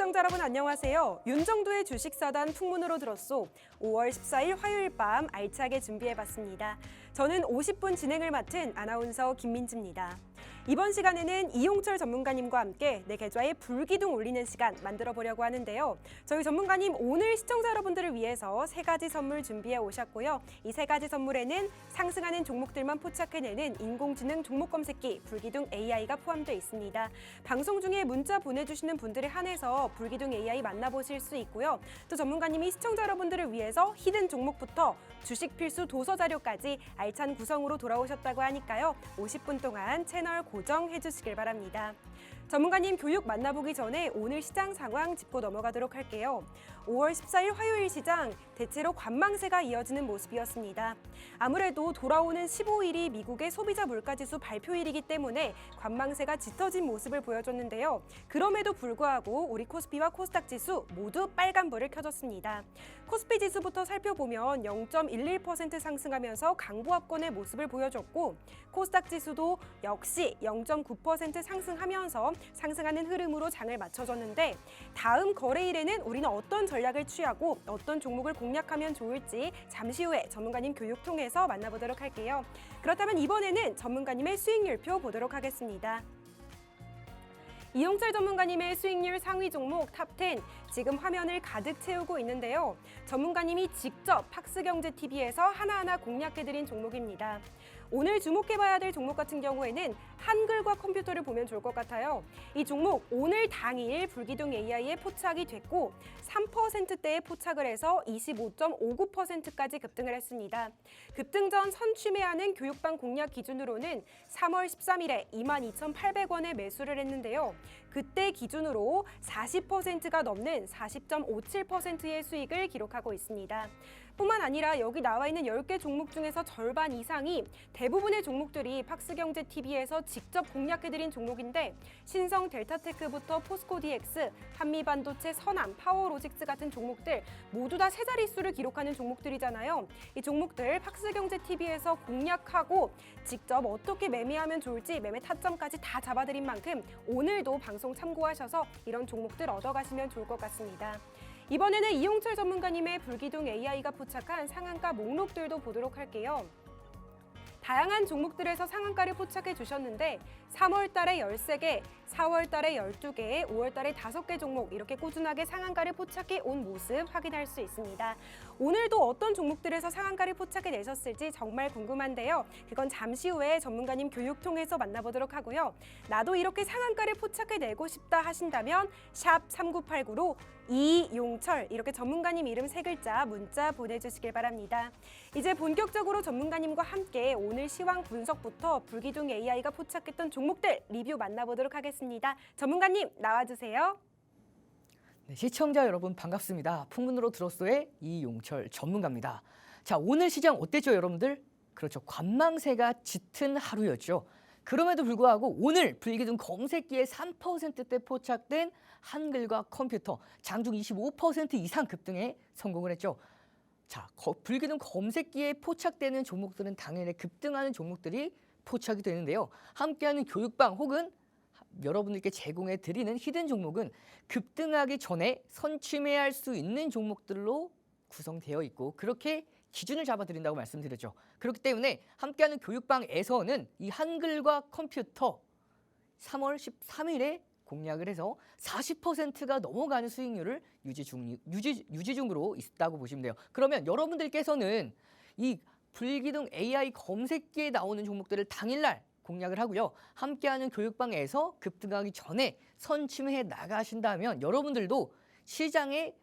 시청자 여러분 안녕하세요. 윤정도의 주식사단 풍문으로 들었소. 5월 14일 화요일 밤 알차게 준비해봤습니다. 저는 50분 진행을 맡은 아나운서 김민지입니다. 이번 시간에는 이용철 전문가님과 함께 내 계좌에 불기둥 올리는 시간 만들어 보려고 하는데요. 저희 전문가님 오늘 시청자 여러분들을 위해서 3가지 선물 준비해 오셨고요. 이 3가지 선물에는 상승하는 종목들만 포착해내는 인공지능 종목 검색기 불기둥 AI가 포함되어 있습니다. 방송 중에 문자 보내주시는 분들에 한해서 불기둥 AI 만나보실 수 있고요. 또 전문가님이 시청자 여러분들을 위해서 히든 종목부터 주식 필수 도서 자료까지 알찬 구성으로 돌아오셨다고 하니까요. 50분 동안 채널 고정해 주시길 바랍니다. 전문가님 교육 만나보기 전에 오늘 시장 상황 짚고 넘어가도록 할게요. 5월 14일 화요일 시장 대체로 관망세가 이어지는 모습이었습니다. 아무래도 돌아오는 15일이 미국의 소비자 물가지수 발표일이기 때문에 관망세가 짙어진 모습을 보여줬는데요. 그럼에도 불구하고 우리 코스피와 코스닥 지수 모두 빨간불을 켜줬습니다. 코스피 지수부터 살펴보면 0.11% 상승하면서 강보합권의 모습을 보여줬고 코스닥 지수도 역시 0.9% 상승하면서 상승하는 흐름으로 장을 맞춰줬는데 다음 거래일에는 우리는 어떤 전략을 취하고 어떤 종목을 공략하면 좋을지 잠시 후에 전문가님 교육 통해서 만나보도록 할게요. 그렇다면 이번에는 전문가님의 수익률표 보도록 하겠습니다. 이용철 전문가님의 수익률 상위 종목 탑10 지금 화면을 가득 채우고 있는데요. 전문가님이 직접 팍스경제TV에서 하나하나 공략해드린 종목입니다. 오늘 주목해봐야 될 종목 같은 경우에는 한글과 컴퓨터를 보면 좋을 것 같아요. 이 종목 오늘 당일 불기둥 AI에 포착이 됐고 3%대에 포착을 해서 25.59%까지 급등을 했습니다. 급등 전 선취매하는 교육방 공략 기준으로는 3월 13일에 22,800원에 매수를 했는데요. 그때 기준으로 40%가 넘는 40.57%의 수익을 기록하고 있습니다. 뿐만 아니라 여기 나와 있는 10개 종목 중에서 절반 이상이 대부분의 종목들이 팍스경제TV에서 직접 공략해드린 종목인데 신성 델타테크부터 포스코DX, 한미반도체, 선암, 파워로직스 같은 종목들 모두 다 세 자릿수를 기록하는 종목들이잖아요. 이 종목들 팍스경제TV에서 공략하고 직접 어떻게 매매하면 좋을지 매매 타점까지 다 잡아드린 만큼 오늘도 방송 참고하셔서 이런 종목들 얻어가시면 좋을 것 같습니다. 이번에는 이용철 전문가님의 불기둥 AI가 포착한 상한가 목록들도 보도록 할게요. 다양한 종목들에서 상한가를 포착해 주셨는데 3월 달에 13개, 4월 달에 12개, 5월 달에 5개 종목 이렇게 꾸준하게 상한가를 포착해 온 모습 확인할 수 있습니다. 오늘도 어떤 종목들에서 상한가를 포착해 내셨을지 정말 궁금한데요. 그건 잠시 후에 전문가님 교육 통해서 만나보도록 하고요. 나도 이렇게 상한가를 포착해 내고 싶다 하신다면 샵 3989로 이용철 이렇게 전문가님 이름 3글자 문자 보내주시길 바랍니다. 이제 본격적으로 전문가님과 함께 오늘 시황 분석부터 불기둥 AI가 포착했던 종목들 리뷰 만나보도록 하겠습니다. 전문가님 나와주세요. 네, 시청자 여러분 반갑습니다. 풍문으로 들었소의 이용철 전문가입니다. 자, 오늘 시장 어땠죠 여러분들? 그렇죠. 관망세가 짙은 하루였죠. 그럼에도 불구하고 오늘 불기둥 검색기에 3%대 포착된 한글과 컴퓨터 장중 25% 이상 급등에 성공을 했죠. 자, 불기둥 검색기에 포착되는 종목들은 당연히 급등하는 종목들이 포착이 되는데요. 함께하는 교육방 혹은 여러분들께 제공해 드리는 히든 종목은 급등하기 전에 선취매할 수 있는 종목들로 구성되어 있고 그렇게 기준을 잡아드린다고 말씀드렸죠. 그렇기 때문에 함께하는 교육방에서는 이 한글과 컴퓨터 3월 13일에 공략을 해서 40%가 넘어가는 수익률을 유지 중으로 있다고 보시면 돼요. 그러면 여러분들께서는 이 불기둥 AI 검색기에 나오는 종목들을 당일날 공략을 하고요. 함께하는 교육방에서 급등하기 전에 선취해 나가신다면 여러분들도 시장의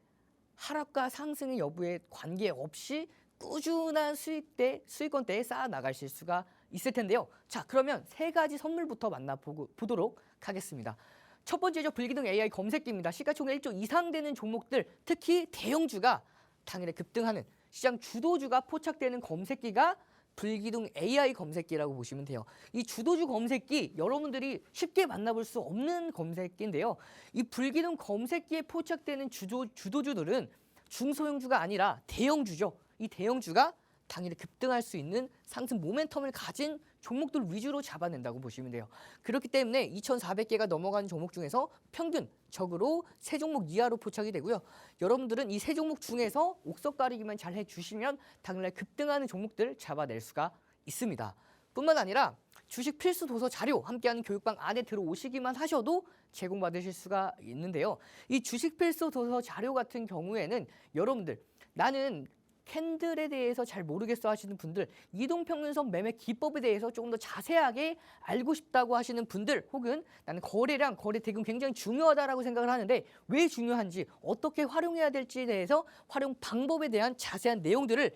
하락과 상승의 여부에 관계없이 꾸준한 수익권대에 쌓아 나가실 수가 있을 텐데요. 자, 그러면 3가지 선물부터 만나보도록 하겠습니다. 첫 번째죠. 불기둥 AI 검색기입니다. 시가총액 1조 이상 되는 종목들, 특히 대형주가 당일에 급등하는 시장 주도주가 포착되는 검색기가 불기둥 AI 검색기라고 보시면 돼요. 이 주도주 검색기 여러분들이 쉽게 만나볼 수 없는 검색기인데요. 이 불기둥 검색기에 포착되는 주도주들은 중소형주가 아니라 대형주죠. 이 대형주가 당일에 급등할 수 있는 상승 모멘텀을 가진 종목들 위주로 잡아낸다고 보시면 돼요. 그렇기 때문에 2,400개가 넘어가는 종목 중에서 평균적으로 3종목 이하로 포착이 되고요. 여러분들은 이 3종목 중에서 옥석 가리기만 잘 해주시면 당일날 급등하는 종목들 잡아낼 수가 있습니다. 뿐만 아니라 주식 필수 도서 자료 함께하는 교육방 안에 들어오시기만 하셔도 제공받으실 수가 있는데요. 이 주식 필수 도서 자료 같은 경우에는 여러분들 나는 캔들에 대해서 잘 모르겠어 하시는 분들, 이동평균선 매매 기법에 대해서 조금 더 자세하게 알고 싶다고 하시는 분들, 혹은 나는 거래량, 거래 대금 굉장히 중요하다라고 생각을 하는데 왜 중요한지, 어떻게 활용해야 될지에 대해서 활용 방법에 대한 자세한 내용들을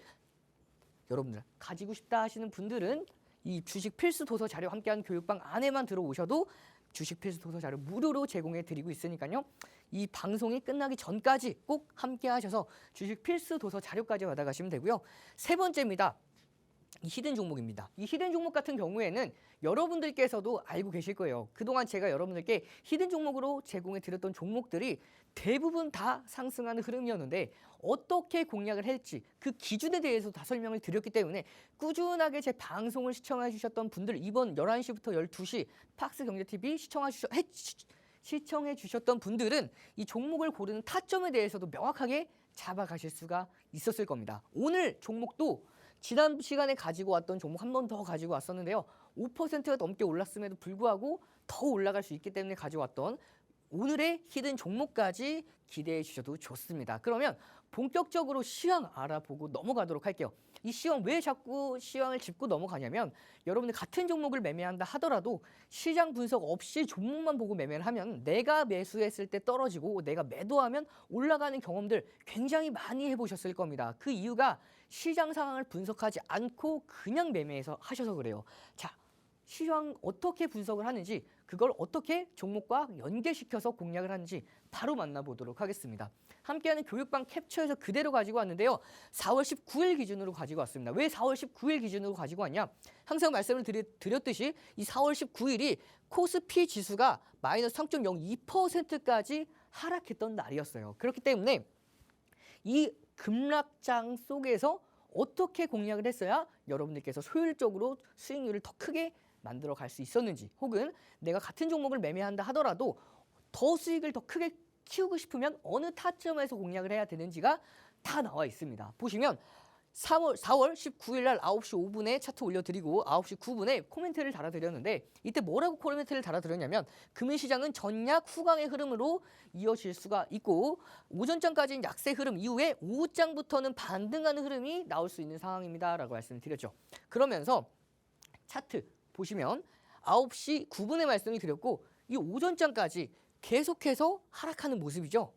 여러분들 가지고 싶다 하시는 분들은 이 주식 필수 도서 자료 함께하는 교육방 안에만 들어오셔도 주식 필수 도서 자료 무료로 제공해 드리고 있으니까요. 이 방송이 끝나기 전까지 꼭 함께 하셔서 주식 필수 도서 자료까지 받아가시면 되고요. 세 번째입니다. 이 히든 종목입니다. 이 히든 종목 같은 경우에는 여러분들께서도 알고 계실 거예요. 그동안 제가 여러분들께 히든 종목으로 제공해 드렸던 종목들이 대부분 다 상승하는 흐름이었는데 어떻게 공략을 할지 그 기준에 대해서 다 설명을 드렸기 때문에 꾸준하게 제 방송을 시청해 주셨던 분들, 이번 11시부터 12시 팍스경제TV 시청해 주셨던 분들은 이 종목을 고르는 타점에 대해서도 명확하게 잡아가실 수가 있었을 겁니다. 오늘 종목도 지난 시간에 가지고 왔던 종목 한 번 더 가지고 왔었는데요. 5%가 넘게 올랐음에도 불구하고 더 올라갈 수 있기 때문에 가져왔던 오늘의 히든 종목까지 기대해 주셔도 좋습니다. 그러면 본격적으로 시황 알아보고 넘어가도록 할게요. 이 시황 왜 자꾸 시황을 짚고 넘어가냐면 여러분들 같은 종목을 매매한다 하더라도 시장 분석 없이 종목만 보고 매매를 하면 내가 매수했을 때 떨어지고 내가 매도하면 올라가는 경험들 굉장히 많이 해보셨을 겁니다. 그 이유가 시장 상황을 분석하지 않고 그냥 매매해서 하셔서 그래요. 자, 시황 어떻게 분석을 하는지, 그걸 어떻게 종목과 연계시켜서 공략을 하는지 바로 만나보도록 하겠습니다. 함께하는 교육방 캡처해서 그대로 가지고 왔는데요. 4월 19일 기준으로 가지고 왔습니다. 왜 4월 19일 기준으로 가지고 왔냐? 항상 말씀을 드렸듯이 이 4월 19일이 코스피 지수가 마이너스 3.02%까지 하락했던 날이었어요. 그렇기 때문에 이 급락장 속에서 어떻게 공략을 했어야 여러분들께서 효율적으로 수익률을 더 크게 만들어 갈 수 있었는지, 혹은 내가 같은 종목을 매매한다 하더라도 더 수익을 더 크게 키우고 싶으면 어느 타점에서 공략을 해야 되는지가 다 나와 있습니다. 보시면 4월 19일 날 9시 5분에 차트 올려드리고 9시 9분에 코멘트를 달아드렸는데 이때 뭐라고 코멘트를 달아드렸냐면 금융시장은 전약 후강의 흐름으로 이어질 수가 있고 오전장까지는 약세 흐름 이후에 오후장부터는 반등하는 흐름이 나올 수 있는 상황입니다 라고 말씀을 드렸죠. 그러면서 차트 보시면 9시 9분에 말씀을 드렸고 이 오전장까지 계속해서 하락하는 모습이죠.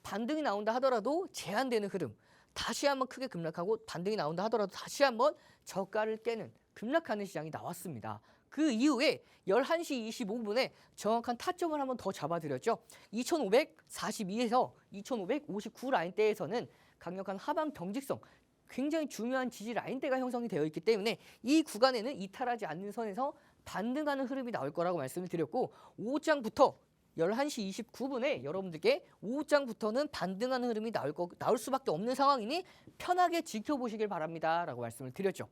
반등이 나온다 하더라도 제한되는 흐름, 다시 한번 크게 급락하고 반등이 나온다 하더라도 다시 한번 저가를 깨는 급락하는 시장이 나왔습니다. 그 이후에 11시 25분에 정확한 타점을 한번 더 잡아드렸죠. 2542에서 2559 라인대에서는 강력한 하방 경직성, 굉장히 중요한 지지 라인대가 형성이 되어 있기 때문에 이 구간에는 이탈하지 않는 선에서 반등하는 흐름이 나올 거라고 말씀을 드렸고 오후장부터 11시 29분에 여러분들께 오후장부터는 반등하는 흐름이 나올 수밖에 없는 상황이니 편하게 지켜보시길 바랍니다 라고 말씀을 드렸죠.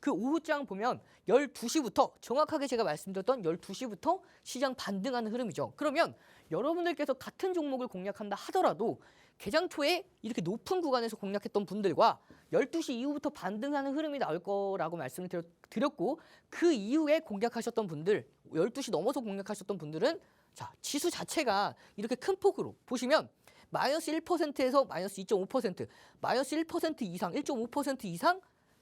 그 오후장 보면 12시부터 정확하게 제가 말씀드렸던 12시부터 시장 반등하는 흐름이죠. 그러면 여러분들께서 같은 종목을 공략한다 하더라도 개장 초에 이렇게 높은 구간에서 공략했던 분들과 12시 이후부터 반등하는 흐름이 나올 거라고 말씀을 드렸고 그 이후에 공략하셨던 분들, 12시 넘어서 공략하셨던 분들은 자, 지수 자체가 이렇게 큰 폭으로 보시면 마이너스 1%에서 마이너스 2.5%, 마이너스 1% 이상, 1.5% 이상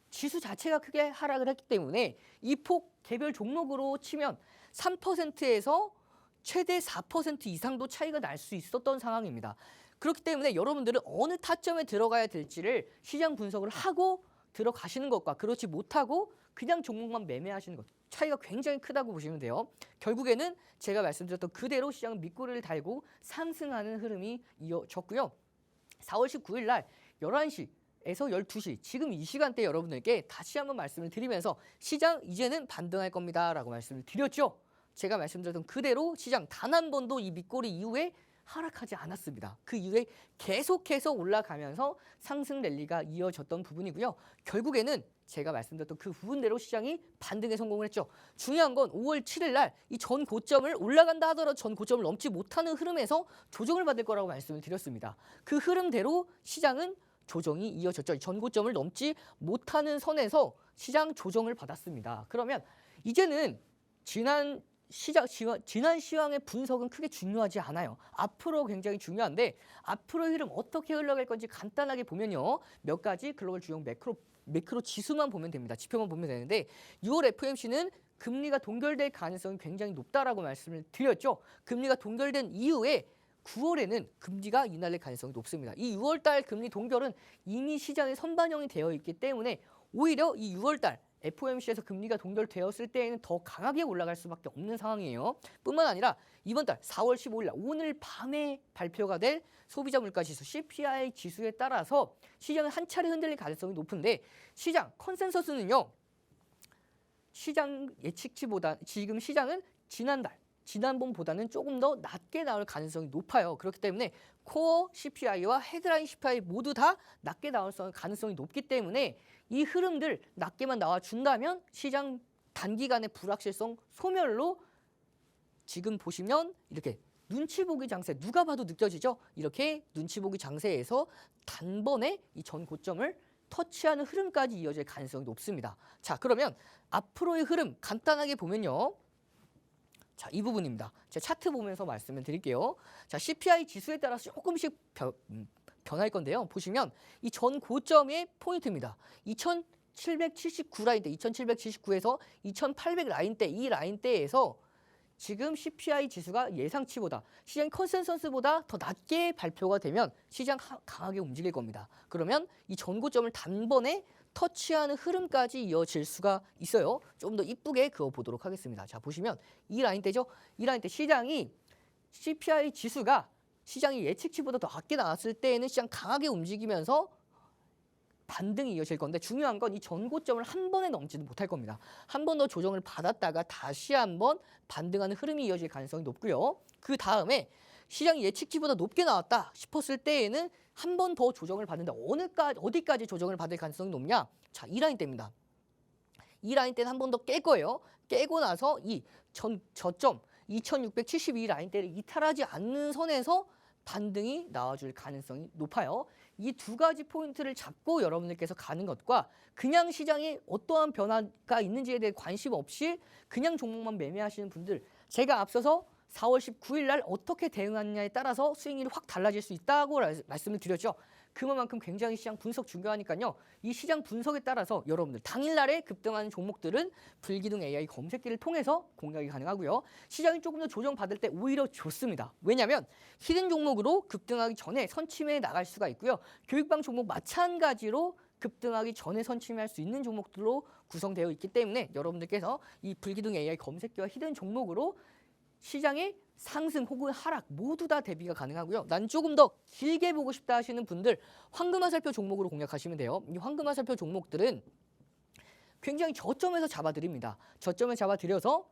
지수 자체가 크게 하락을 했기 때문에 이 폭 개별 종목으로 치면 3%에서 최대 4% 이상도 차이가 날 수 있었던 상황입니다. 그렇기 때문에 여러분들은 어느 타점에 들어가야 될지를 시장 분석을 하고 들어가시는 것과 그렇지 못하고 그냥 종목만 매매하시는 것 차이가 굉장히 크다고 보시면 돼요. 결국에는 제가 말씀드렸던 그대로 시장은 밑꼬리를 달고 상승하는 흐름이 이어졌고요. 4월 19일 날 11시 에서 12시 지금 이 시간대 여러분들께 다시 한번 말씀을 드리면서 시장 이제는 반등할 겁니다 라고 말씀을 드렸죠. 제가 말씀드렸던 그대로 시장 단 한 번도 이 밑꼬리 이후에 하락하지 않았습니다. 그 이후에 계속해서 올라가면서 상승 랠리가 이어졌던 부분이고요. 결국에는 제가 말씀드렸던 그 부분대로 시장이 반등에 성공을 했죠. 중요한 건 5월 7일 날 이 전 고점을 올라간다 하더라도 전 고점을 넘지 못하는 흐름에서 조정을 받을 거라고 말씀을 드렸습니다. 그 흐름대로 시장은 조정이 이어졌죠. 전 고점을 넘지 못하는 선에서 시장 조정을 받았습니다. 그러면 이제는 지난 시황의 분석은 크게 중요하지 않아요. 앞으로 굉장히 중요한데 앞으로의 흐름 어떻게 흘러갈 건지 간단하게 보면요. 몇 가지 글로벌 주요 매크로 지수만 보면 됩니다. 지표만 보면 되는데 6월 FOMC는 금리가 동결될 가능성이 굉장히 높다라고 말씀을 드렸죠. 금리가 동결된 이후에 9월에는 금리가 인하될 가능성이 높습니다. 이 6월 달 금리 동결은 이미 시장에 선반영이 되어 있기 때문에 오히려 이 6월 달 FOMC에서 금리가 동결되었을 때에는 더 강하게 올라갈 수밖에 없는 상황이에요. 뿐만 아니라 이번 달 4월 15일 날 오늘 밤에 발표가 될 소비자 물가 지수 CPI 지수에 따라서 시장은 한 차례 흔들릴 가능성이 높은데 시장 컨센서스는요. 시장 예측치보다 지금 시장은 지난번보다는 조금 더 낮게 나올 가능성이 높아요. 그렇기 때문에 코어 CPI와 헤드라인 CPI 모두 다 낮게 나올 가능성이 높기 때문에 이 흐름들 낮게만 나와준다면 시장 단기간의 불확실성 소멸로 지금 보시면 이렇게 눈치 보기 장세 누가 봐도 느껴지죠? 이렇게 눈치 보기 장세에서 단번에 이 전 고점을 터치하는 흐름까지 이어질 가능성이 높습니다. 자, 그러면 앞으로의 흐름 간단하게 보면요. 자, 이 부분입니다. 제가 차트 보면서 말씀을 드릴게요. 자, CPI 지수에 따라서 조금씩 변할 건데요. 보시면 이 전 고점의 포인트입니다. 2779 라인대, 2779에서 2800 라인대, 이 라인대에서 지금 CPI 지수가 예상치보다 시장 컨센서스보다 더 낮게 발표가 되면 시장 강하게 움직일 겁니다. 그러면 이 전 고점을 단번에 터치하는 흐름까지 이어질 수가 있어요. 좀 더 이쁘게 그어보도록 하겠습니다. 자, 보시면 이 라인대죠. 이 라인대 시장이 CPI 지수가 시장이 예측치보다 더 낮게 나왔을 때에는 시장 강하게 움직이면서 반등이 이어질 건데 중요한 건 이 전 고점을 한 번에 넘지는 못할 겁니다. 한 번 더 조정을 받았다가 다시 한번 반등하는 흐름이 이어질 가능성이 높고요. 그 다음에 시장이 예측치보다 높게 나왔다 싶었을 때에는 한 번 더 조정을 받는다. 어디까지 조정을 받을 가능성이 높냐? 자, 이 라인대입니다. 이 라인대는 한 번 더 깰 거예요. 깨고 나서 이 저점 2672 라인대를 이탈하지 않는 선에서 반등이 나와줄 가능성이 높아요. 이 두 가지 포인트를 잡고 여러분들께서 가는 것과 그냥 시장에 어떠한 변화가 있는지에 대해 관심 없이 그냥 종목만 매매하시는 분들, 제가 앞서서 4월 19일 날 어떻게 대응하느냐에 따라서 수익률이 확 달라질 수 있다고 말씀을 드렸죠. 그만큼 굉장히 시장 분석 중요하니까요. 이 시장 분석에 따라서 여러분들 당일날에 급등하는 종목들은 불기둥 AI 검색기를 통해서 공략이 가능하고요. 시장이 조금 더 조정받을 때 오히려 좋습니다. 왜냐하면 히든 종목으로 급등하기 전에 선침해 나갈 수가 있고요. 교육방 종목 마찬가지로 급등하기 전에 선침할 수 있는 종목들로 구성되어 있기 때문에 여러분들께서 이 불기둥 AI 검색기와 히든 종목으로 시장의 상승 혹은 하락 모두 다 대비가 가능하고요. 난 조금 더 길게 보고 싶다 하시는 분들 황금화살표 종목으로 공략하시면 돼요. 이 황금화살표 종목들은 굉장히 저점에서 잡아드립니다. 저점에 잡아드려서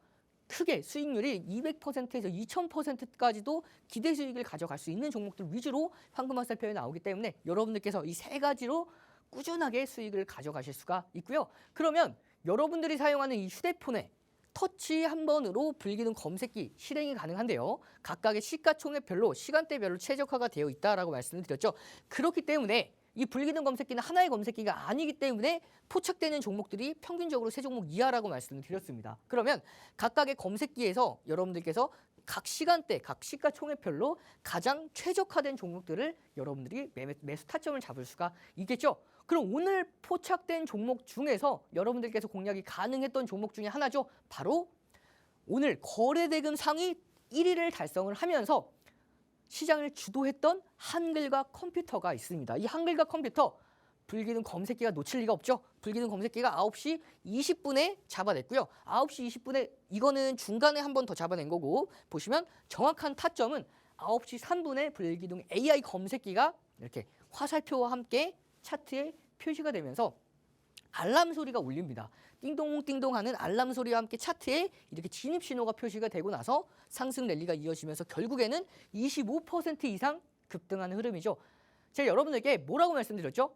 크게 수익률이 200%에서 2000%까지도 기대 수익을 가져갈 수 있는 종목들 위주로 황금화살표에 나오기 때문에 여러분들께서 이 세 가지로 꾸준하게 수익을 가져가실 수가 있고요. 그러면 여러분들이 사용하는 이 휴대폰에 터치 한 번으로 불기둥 검색기 실행이 가능한데요. 각각의 시가총액별로 시간대별로 최적화가 되어 있다라고 말씀을 드렸죠. 그렇기 때문에 이 불기둥 검색기는 하나의 검색기가 아니기 때문에 포착되는 종목들이 평균적으로 3종목 이하라고 말씀을 드렸습니다. 그러면 각각의 검색기에서 여러분들께서 각 시간대, 각 시가총액별로 가장 최적화된 종목들을 여러분들이 매수 타점을 잡을 수가 있겠죠. 그럼 오늘 포착된 종목 중에서 여러분들께서 공략이 가능했던 종목 중에 하나죠. 바로 오늘 거래대금 상위 1위를 달성을 하면서 시장을 주도했던 한글과 컴퓨터가 있습니다. 이 한글과 컴퓨터 불기둥 검색기가 놓칠 리가 없죠. 불기둥 검색기가 9시 20분에 잡아냈고요. 9시 20분에 이거는 중간에 한 번 더 잡아낸 거고 보시면 정확한 타점은 9시 3분에 불기둥 AI 검색기가 이렇게 화살표와 함께 차트에 표시가 되면서 알람 소리가 울립니다. 띵동띵동 하는 알람 소리와 함께 차트에 이렇게 진입 신호가 표시가 되고 나서 상승 랠리가 이어지면서 결국에는 25% 이상 급등하는 흐름이죠. 제가 여러분들께 뭐라고 말씀드렸죠?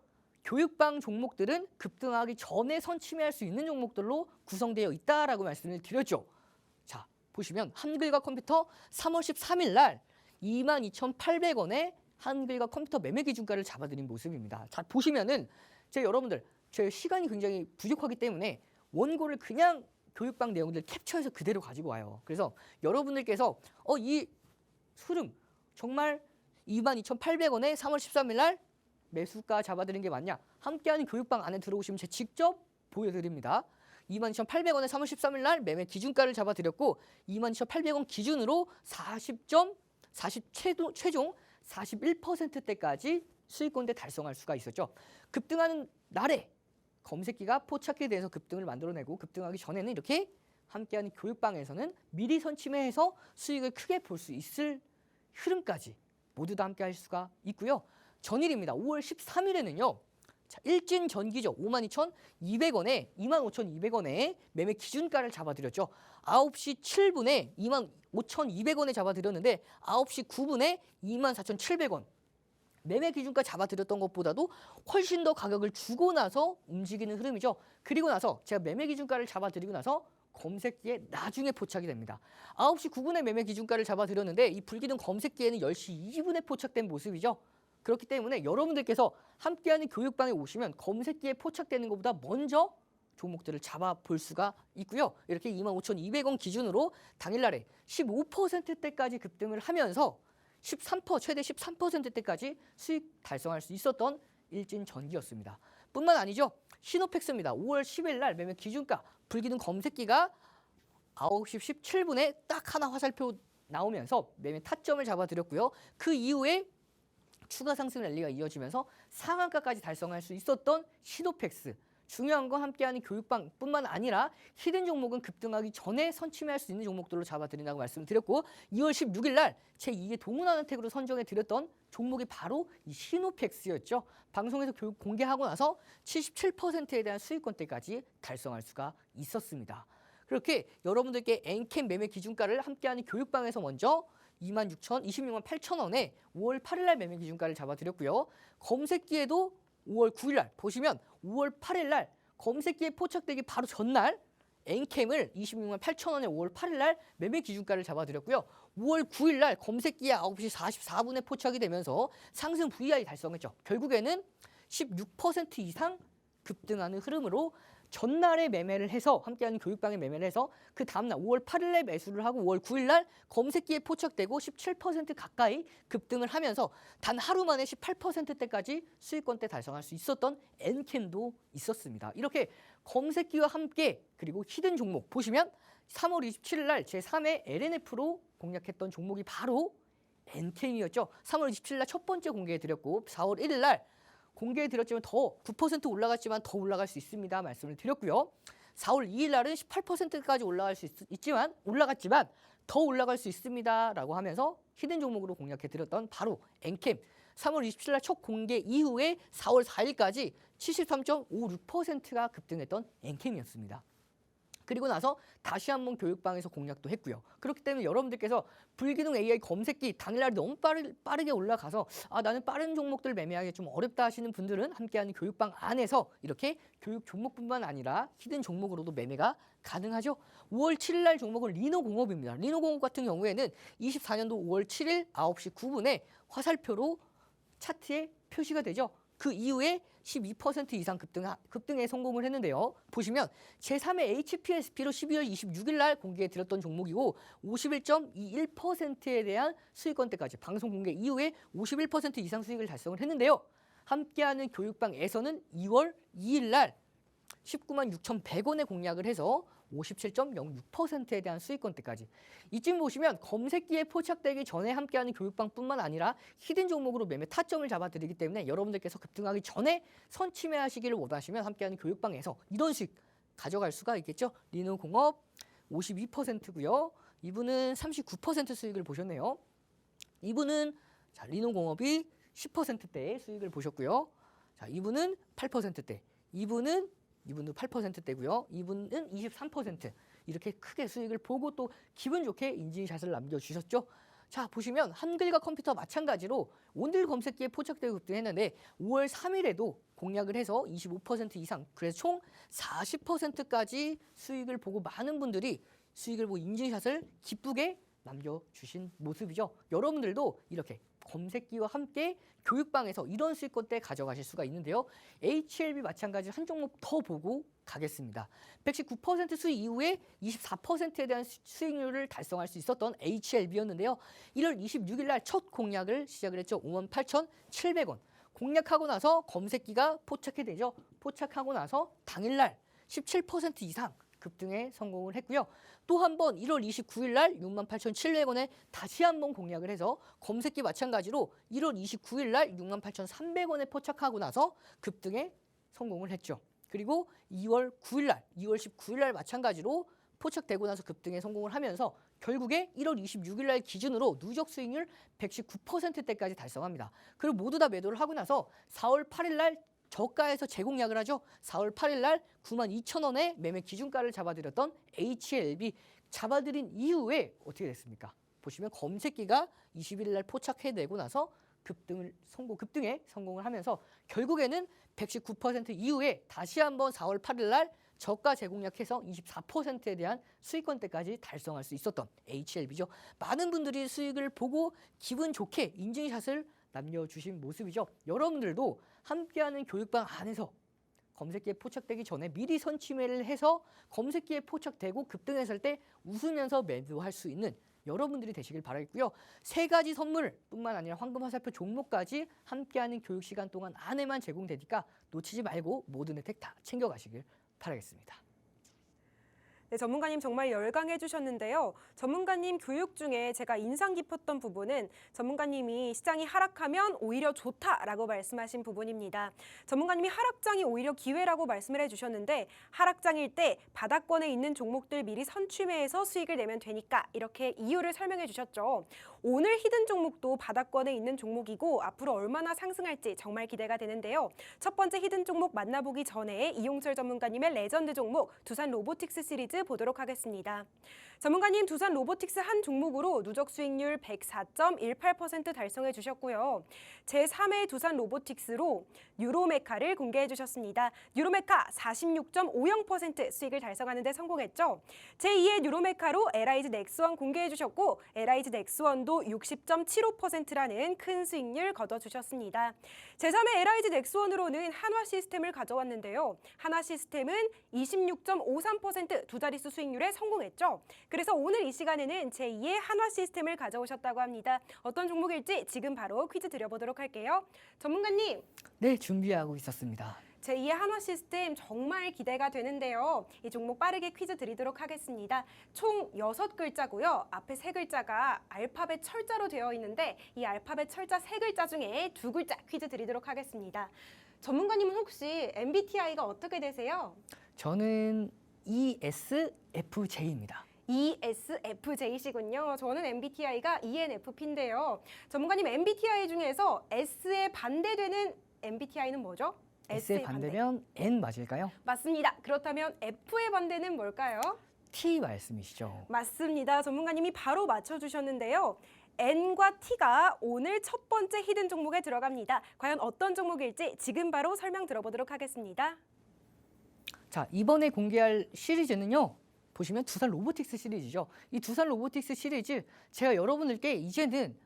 교육방 종목들은 급등하기 전에 선침해할 수 있는 종목들로 구성되어 있다라고 말씀을 드렸죠. 자, 보시면 한글과 컴퓨터 3월 13일 날 22,800원에 한글과 컴퓨터 매매 기준가를 잡아드린 모습입니다. 자, 보시면은 여러분들 제 시간이 굉장히 부족하기 때문에 원고를 그냥 교육방 내용들 캡처해서 그대로 가지고 와요. 그래서 여러분들께서 이 흐름 정말 22,800원에 3월 13일 날 매수가 잡아드린 게 맞냐? 함께하는 교육방 안에 들어오시면 제가 직접 보여드립니다. 22,800원에 3월 13일 날 매매 기준가를 잡아드렸고 22,800원 기준으로 최종 41%대까지 수익권대 달성할 수가 있었죠. 급등하는 날에 검색기가 포착기에 대해서 급등을 만들어내고 급등하기 전에는 이렇게 함께하는 교육방에서는 미리 선침해서 수익을 크게 볼 수 있을 흐름까지 모두 다 함께 할 수가 있고요. 전일입니다. 5월 13일에는요. 자, 일진 전기죠. 52,200원에 25,200원에 매매 기준가를 잡아드렸죠. 9시 7분에 25,200원에 잡아드렸는데 9시 9분에 24,700원. 매매 기준가 잡아드렸던 것보다도 훨씬 더 가격을 주고 나서 움직이는 흐름이죠. 그리고 나서 제가 매매 기준가를 잡아드리고 나서 검색기에 나중에 포착이 됩니다. 9시 9분에 매매 기준가를 잡아드렸는데 이 불기둥 검색기에는 10시 2분에 포착된 모습이죠. 그렇기 때문에 여러분들께서 함께하는 교육방에 오시면 검색기에 포착되는 것보다 먼저 종목들을 잡아볼 수가 있고요. 이렇게 25,200원 기준으로 당일날에 15%대까지 급등을 하면서 13% 최대 13%대까지 수익 달성할 수 있었던 일진 전기였습니다. 뿐만 아니죠. 시노팩스입니다. 5월 10일 날 매매 기준가 불기둥 검색기가 9시 17분에 딱 하나 화살표 나오면서 매매 타점을 잡아드렸고요. 그 이후에 추가 상승 랠리가 이어지면서 상한가까지 달성할 수 있었던 시노팩스. 중요한 건 함께하는 교육방뿐만 아니라 히든 종목은 급등하기 전에 선침해할 수 있는 종목들로 잡아드린다고 말씀드렸고 2월 16일 날 제2의 동훈하는 택으로 선정해드렸던 종목이 바로 이 시노팩스였죠. 방송에서 공개하고 나서 77%에 대한 수익권대까지 달성할 수가 있었습니다. 그렇게 여러분들께 엔캠 매매 기준가를 함께하는 교육방에서 먼저 26만 8천 원에 5월 8일 날 매매 기준가를 잡아드렸고요. 검색기에도 5월 9일 날 보시면 5월 8일 날 검색기에 포착되기 바로 전날 엔캠을 26만 8천 원에 5월 8일 날 매매 기준가를 잡아드렸고요. 5월 9일 날 검색기에 9시 44분에 포착이 되면서 상승 VI 달성했죠. 결국에는 16% 이상 급등하는 흐름으로 전날에 매매를 해서 함께하는 교육방에 매매를 해서 그 다음날 5월 8일에 매수를 하고 5월 9일날 검색기에 포착되고 17% 가까이 급등을 하면서 단 하루 만에 18%대까지 수익권대 달성할 수 있었던 엔캠도 있었습니다. 이렇게 검색기와 함께 그리고 히든 종목 보시면 3월 27일날 제3회 LNF로 공략했던 종목이 바로 엔캠이었죠. 3월 27일날 첫 번째 공개해드렸고 4월 1일날 공개해드렸지만 더 9% 올라갔지만 더 올라갈 수 있습니다. 말씀을 드렸고요. 4월 2일 날은 18%까지 올라갔지만 더 올라갈 수 있습니다. 라고 하면서 히든 종목으로 공략해드렸던 바로 엔캠. 3월 27일 날 첫 공개 이후에 4월 4일까지 73.56%가 급등했던 엔캠이었습니다. 그리고 나서 다시 한번 교육방에서 공략도 했고요. 그렇기 때문에 여러분들께서 불기둥 AI 검색기 당일날 너무 빠르게 올라가서 나는 빠른 종목들 매매하기 좀 어렵다 하시는 분들은 함께하는 교육방 안에서 이렇게 교육 종목뿐만 아니라 히든 종목으로도 매매가 가능하죠. 5월 7일 날 종목은 리노공업입니다. 리노공업 같은 경우에는 24년도 5월 7일 9시 9분에 화살표로 차트에 표시가 되죠. 그 이후에 12% 이상 급등에 성공을 했는데요. 보시면 제3의 HPSP로 12월 26일 날 공개해드렸던 종목이고 51.21%에 대한 수익권대까지 방송 공개 이후에 51% 이상 수익을 달성을 했는데요. 함께하는 교육방에서는 2월 2일 날 19만 6,100원에 공략을 해서 57.06%에 대한 수익권대까지. 이쯤 보시면 검색기에 포착되기 전에 함께하는 교육방뿐만 아니라 히든 종목으로 매매 타점을 잡아드리기 때문에 여러분들께서 급등하기 전에 선침해하시기를 원하시면 함께하는 교육방에서 이런 수익 가져갈 수가 있겠죠. 리노공업 52%고요. 이분은 39% 수익을 보셨네요. 이분은 리노공업이 10%대의 수익을 보셨고요. 자, 이분은 8%대. 이분도 8%대고요. 이분은 23% 이렇게 크게 수익을 보고 또 기분 좋게 인증샷을 남겨주셨죠. 자, 보시면 한글과 컴퓨터 마찬가지로 오늘 검색기에 포착되고 급등했는데 5월 3일에도 공략을 해서 25% 이상, 그래서 총 40%까지 수익을 보고 많은 분들이 수익을 보고 인증샷을 기쁘게 남겨주신 모습이죠. 여러분들도 이렇게 검색기와 함께 교육방에서 이런 수익권대 가져가실 수가 있는데요. HLB 마찬가지로 한 종목 더 보고 가겠습니다. 119% 수익 이후에 24%에 대한 수익률을 달성할 수 있었던 HLB였는데요. 1월 26일 날 첫 공략을 시작을 했죠. 58,700원. 공략하고 나서 검색기가 포착이 되죠. 포착하고 나서 당일날 17% 이상 급등에 성공을 했고요. 또 한 번 1월 29일 날 68,700원에 다시 한번 공략을 해서 검색기 마찬가지로 1월 29일 날 68,300원에 포착하고 나서 급등에 성공을 했죠. 그리고 2월 9일 날, 2월 19일 날 마찬가지로 포착되고 나서 급등에 성공을 하면서 결국에 1월 26일 날 기준으로 누적 수익률 119%대까지 달성합니다. 그리고 모두 다 매도를 하고 나서 4월 8일 날 저가에서 재공략을 하죠. 4월 8일 날 92,000원에 매매 기준가를 잡아드렸던 HLB 잡아드린 이후에 어떻게 됐습니까? 보시면 검색기가 20일 날 포착해내고 나서 급등에 성공을 하면서 결국에는 119% 이후에 다시 한번 4월 8일 날 저가 재공략해서 24%에 대한 수익권대까지 달성할 수 있었던 HLB죠. 많은 분들이 수익을 보고 기분 좋게 인증샷을 남겨주신 모습이죠. 여러분들도 함께하는 교육방 안에서 검색기에 포착되기 전에 미리 선취매를 해서 검색기에 포착되고 급등했을 때 웃으면서 매도할 수 있는 여러분들이 되시길 바라겠고요. 3가지 선물뿐만 아니라 황금 화살표 종목까지 함께하는 교육 시간 동안 안에만 제공되니까 놓치지 말고 모든 혜택 다 챙겨가시길 바라겠습니다. 네, 전문가님 정말 열강해 주셨는데요. 전문가님 교육 중에 제가 인상 깊었던 부분은 전문가님이 시장이 하락하면 오히려 좋다라고 말씀하신 부분입니다. 전문가님이 하락장이 오히려 기회라고 말씀을 해주셨는데 하락장일 때 바닥권에 있는 종목들 미리 선취매해서 수익을 내면 되니까 이렇게 이유를 설명해 주셨죠. 오늘 히든 종목도 바닥권에 있는 종목이고 앞으로 얼마나 상승할지 정말 기대가 되는데요. 첫 번째 히든 종목 만나보기 전에 이용철 전문가님의 레전드 종목 두산 로보틱스 시리즈 보도록 하겠습니다. 전문가님 두산 로보틱스 한 종목으로 누적 수익률 104.18% 달성해 주셨고요. 제3회 두산 로보틱스로 뉴로메카를 공개해 주셨습니다. 뉴로메카 46.50% 수익을 달성하는 데 성공했죠. 제2의 뉴로메카로 LIG 넥스원 공개해 주셨고 LIG 넥스원도 60.75%라는 큰 수익률 거둬주셨습니다. 제3회 LIG 넥스원으로는 한화 시스템을 가져왔는데요. 한화 시스템은 26.53% 두 자릿수 수익률에 성공했죠. 그래서 오늘 이 시간에는 제2의 한화 시스템을 가져오셨다고 합니다. 어떤 종목일지 지금 바로 퀴즈 드려보도록 할게요. 전문가님. 네, 준비하고 있었습니다. 제2의 한화 시스템 정말 기대가 되는데요. 이 종목 빠르게 퀴즈 드리도록 하겠습니다. 총 6글자고요. 앞에 3글자가 알파벳 철자로 되어 있는데 이 알파벳 철자 3글자 중에 2글자 퀴즈 드리도록 하겠습니다. 전문가님은 혹시 MBTI가 어떻게 되세요? 저는 ESFJ입니다. ESFJ시군요. 저는 MBTI가 ENFP인데요. 전문가님 MBTI 중에서 S에 반대되는 MBTI는 뭐죠? S의 반대면 N 맞을까요? 맞습니다. 그렇다면 F의 반대는 뭘까요? T 말씀이시죠? 맞습니다. 전문가님이 바로 맞춰주셨는데요. N과 T가 오늘 첫 번째 히든 종목에 들어갑니다. 과연 어떤 종목일지 지금 바로 설명 들어보도록 하겠습니다. 자, 이번에 공개할 시리즈는요. 보시면 두산 로보틱스 시리즈죠. 이 두산 로보틱스 시리즈 제가 여러분들께 이제는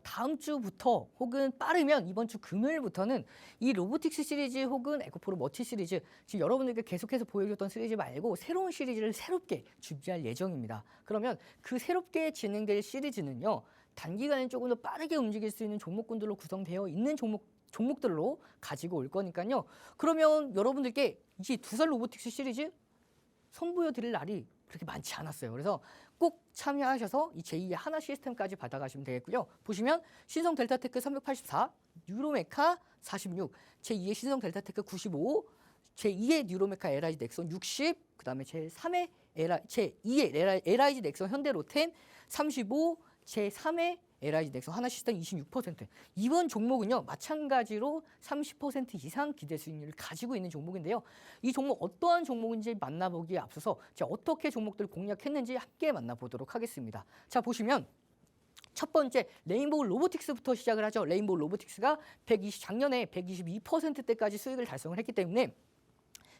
다음 주부터 혹은 빠르면 이번 주 금요일부터는 이 로보틱스 시리즈 혹은 에코프로 머티 시리즈 지금 여러분들께 계속해서 보여줬던 시리즈 말고 새로운 시리즈를 새롭게 준비할 예정입니다. 그러면 그 새롭게 진행될 시리즈는요. 단기간에 조금 더 빠르게 움직일 수 있는 종목군들로 구성되어 있는 종목들로 가지고 올 거니까요. 그러면 여러분들께 이제 두산 로보틱스 시리즈 선보여 드릴 날이 그렇게 많지 않았어요. 그래서 꼭 참여하셔서 이 제2의 하나 시스템까지 받아가시면 되겠고요. 보시면 신성 델타테크 384, 뉴로메카 46, 제2의 신성 델타테크 95, 제2의 뉴로메카 LIG 넥선 60, 그다음에 제2의 LIG 넥선 현대로템 35, 제3의 LIG 넥슨 하나 시스템 26%. 이번 종목은요. 마찬가지로 30% 이상 기대 수익률을 가지고 있는 종목인데요. 이 종목 어떠한 종목인지 만나보기에 앞서서 제가 어떻게 종목들을 공략했는지 함께 만나보도록 하겠습니다. 자, 보시면 첫 번째 레인보우 로보틱스부터 시작을 하죠. 레인보우 로보틱스가 작년에 122%대까지 수익을 달성을 했기 때문에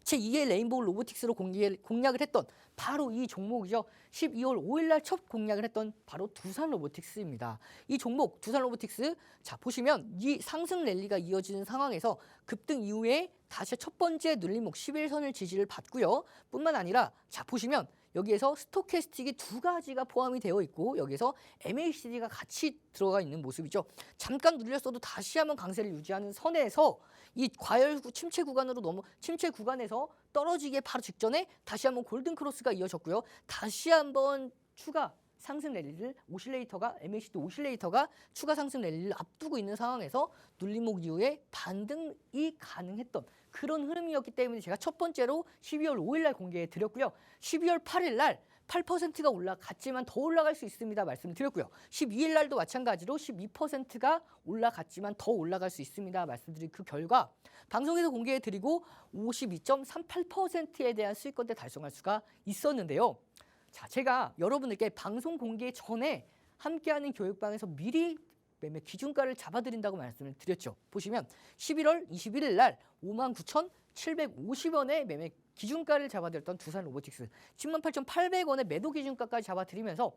제2의 레인보우 로보틱스로 공략을 했던 바로 이 종목이죠. 12월 5일 날 첫 공략을 했던 바로 두산 로보틱스입니다. 이 종목 두산 로보틱스 자 보시면 이 상승 랠리가 이어지는 상황에서 급등 이후에 다시 첫 번째 눌림목 11선을 지지를 받고요. 뿐만 아니라 자 보시면 여기에서 스토캐스틱이 두 가지가 포함이 되어 있고 여기에서 MACD가 같이 들어가 있는 모습이죠. 잠깐 눌렸어도 다시 한번 강세를 유지하는 선에서 이 과열 침체 구간으로 침체 구간에서 떨어지게 바로 직전에 다시 한번 골든 크로스가 이어졌고요. 다시 한번 추가 상승 랠리를 MACD 오실레이터가 추가 상승 랠리를 앞두고 있는 상황에서 눌림목 이후에 반등이 가능했던 그런 흐름이었기 때문에 제가 첫 번째로 12월 5일 날 공개해 드렸고요. 12월 8일 날 8%가 올라갔지만 더 올라갈 수 있습니다. 말씀을 드렸고요. 12일 날도 마찬가지로 12%가 올라갔지만 더 올라갈 수 있습니다. 말씀드린 그 결과 방송에서 공개해 드리고 52.38%에 대한 수익권대 달성할 수가 있었는데요. 자, 제가 여러분들께 방송 공개 전에 함께하는 교육방에서 미리 매매 기준가를 잡아드린다고 말씀을 드렸죠. 보시면 11월 21일 날 59,750원에 매매 기준가를 잡아드렸던 두산 로보틱스 108,800원의 매도 기준가까지 잡아드리면서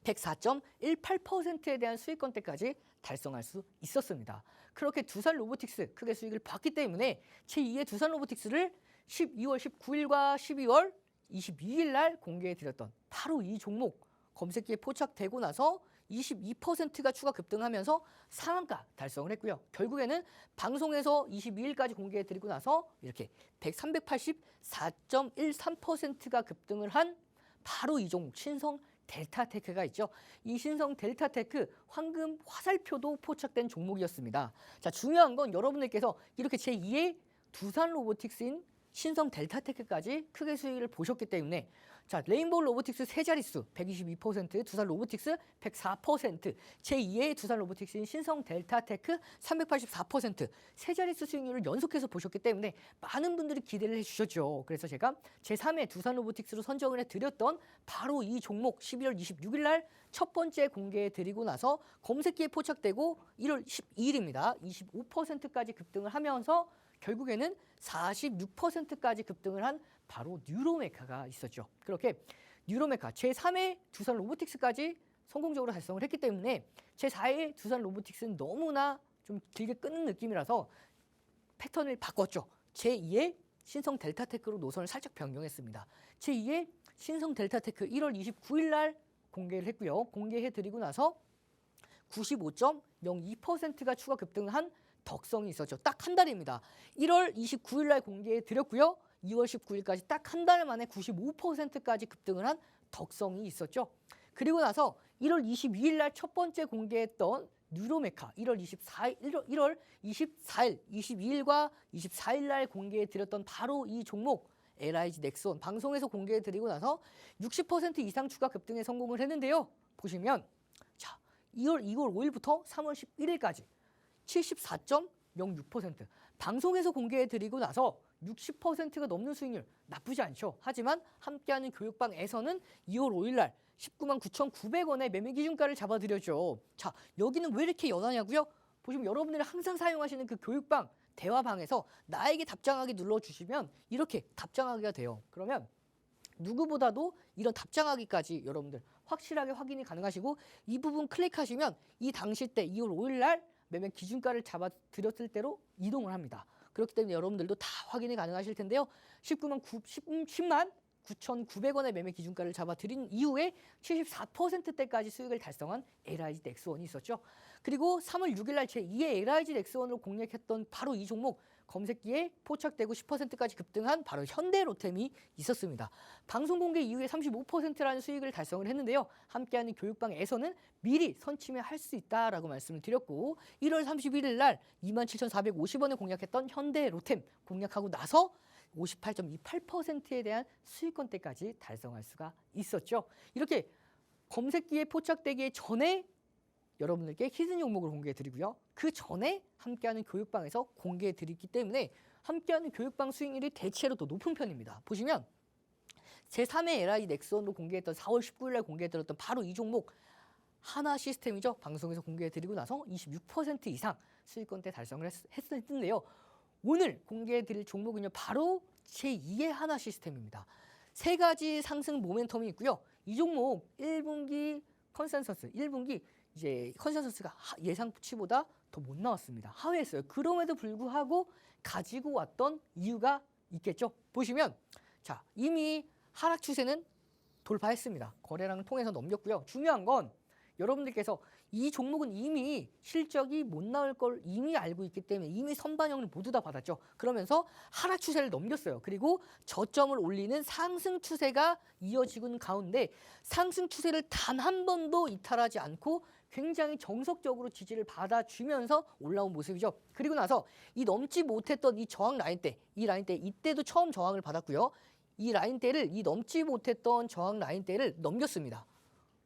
104.18%에 대한 수익권대까지 달성할 수 있었습니다. 그렇게 두산 로보틱스 크게 수익을 봤기 때문에 제2의 두산 로보틱스를 12월 19일과 12월 22일 날 공개해드렸던 바로 이 종목 검색기에 포착되고 나서 22%가 추가 급등하면서 상한가 달성을 했고요. 결국에는 방송에서 22일까지 공개해드리고 나서 이렇게 384.13%가 급등을 한 바로 이 종목 신성 델타테크가 있죠. 이 신성 델타테크 황금 화살표도 포착된 종목이었습니다. 자, 중요한 건 여러분들께서 이렇게 제2의 두산 로보틱스인 신성 델타테크까지 크게 수익을 보셨기 때문에 자 레인보우 로보틱스 세 자릿수 122%, 두산 로보틱스 104%, 제2의 두산 로보틱스인 신성 델타테크 384%, 세 자릿수 수익률을 연속해서 보셨기 때문에 많은 분들이 기대를 해주셨죠. 그래서 제가 제3의 두산 로보틱스로 선정을 해드렸던 바로 이 종목 12월 26일 날 첫 번째 공개해드리고 나서 검색기에 포착되고 1월 12일입니다. 25%까지 급등을 하면서 결국에는 46%까지 급등을 한 바로 뉴로메카가 있었죠. 그렇게 뉴로메카 제3의 두산 로보틱스까지 성공적으로 달성을 했기 때문에 제4의 두산 로보틱스는 너무나 좀 길게 끊는 느낌이라서 패턴을 바꿨죠. 제2의 신성 델타테크로 노선을 살짝 변경했습니다. 제2의 신성 델타테크 1월 29일 날 공개를 했고요. 공개해드리고 나서 95.02%가 추가 급등을 한 덕성이 있었죠. 딱 한 달입니다. 1월 29일 날 공개해 드렸고요. 2월 19일까지 딱 한 달 만에 95%까지 급등을 한 덕성이 있었죠. 그리고 나서 1월 22일 날 첫 번째 공개했던 뉴로메카 1월 24일, 22일과 24일 날 공개해 드렸던 바로 이 종목 LIG 넥스원 방송에서 공개해 드리고 나서 60% 이상 추가 급등에 성공을 했는데요. 보시면 자, 2월 5일부터 3월 11일까지 74.06% 방송에서 공개해드리고 나서 60%가 넘는 수익률 나쁘지 않죠. 하지만 함께하는 교육방에서는 2월 5일 날 199,900원의 매매 기준가를 잡아드렸죠. 자, 여기는 왜 이렇게 연하냐고요? 보시면 여러분들이 항상 사용하시는 그 교육방 대화방에서 나에게 답장하기 눌러주시면 이렇게 답장하기가 돼요. 그러면 누구보다도 이런 답장하기까지 여러분들 확실하게 확인이 가능하시고 이 부분 클릭하시면 이 당시 때 2월 5일 날 매매 기준가를 잡아드렸을 때로 이동을 합니다. 그렇기 때문에 여러분들도 다 확인이 가능하실 텐데요. 10만 9,900원의 매매 기준가를 잡아드린 이후에 74%대까지 수익을 달성한 LIG 넥스원이 있었죠. 그리고 3월 6일 날 제2의 LIG 넥스원으로 공략했던 바로 이 종목 검색기에 포착되고 10%까지 급등한 바로 현대로템이 있었습니다. 방송 공개 이후에 35%라는 수익을 달성을 했는데요. 함께하는 교육방에서는 미리 선침해할 수 있다라고 말씀을 드렸고 1월 31일 날 27,450원에 공략했던 현대로템 공략하고 나서 58.28%에 대한 수익권대까지 달성할 수가 있었죠. 이렇게 검색기에 포착되기 전에 여러분들께 히든 종목을 공개해드리고요. 그 전에 함께하는 교육방에서 공개해드리기 때문에 함께하는 교육방 수익률이 대체로 더 높은 편입니다. 보시면 제3의 LI 넥스원도 공개했던 4월 19일 날 공개해드렸던 바로 이 종목 하나 시스템이죠. 방송에서 공개해드리고 나서 26% 이상 수익권대 달성을 했는데요. 오늘 공개해드릴 종목은요. 바로 제2의 하나 시스템입니다. 세 가지 상승 모멘텀이 있고요. 이 종목 1분기 컨센서스, 1분기 이제 컨센서스가 예상치보다 더 못 나왔습니다. 하회했어요. 그럼에도 불구하고 가지고 왔던 이유가 있겠죠. 보시면 자 이미 하락 추세는 돌파했습니다. 거래량을 통해서 넘겼고요. 중요한 건 여러분들께서 이 종목은 이미 실적이 못 나올 걸 이미 알고 있기 때문에 이미 선반영을 모두 다 받았죠. 그러면서 하락 추세를 넘겼어요. 그리고 저점을 올리는 상승 추세가 이어지고 있는 가운데 상승 추세를 단 한 번도 이탈하지 않고 굉장히 정석적으로 지지를 받아주면서 올라온 모습이죠. 그리고 나서 이 넘지 못했던 이 저항 라인대, 이 라인대 이때도 처음 저항을 받았고요. 이 라인대를 이 넘지 못했던 저항 라인대를 넘겼습니다.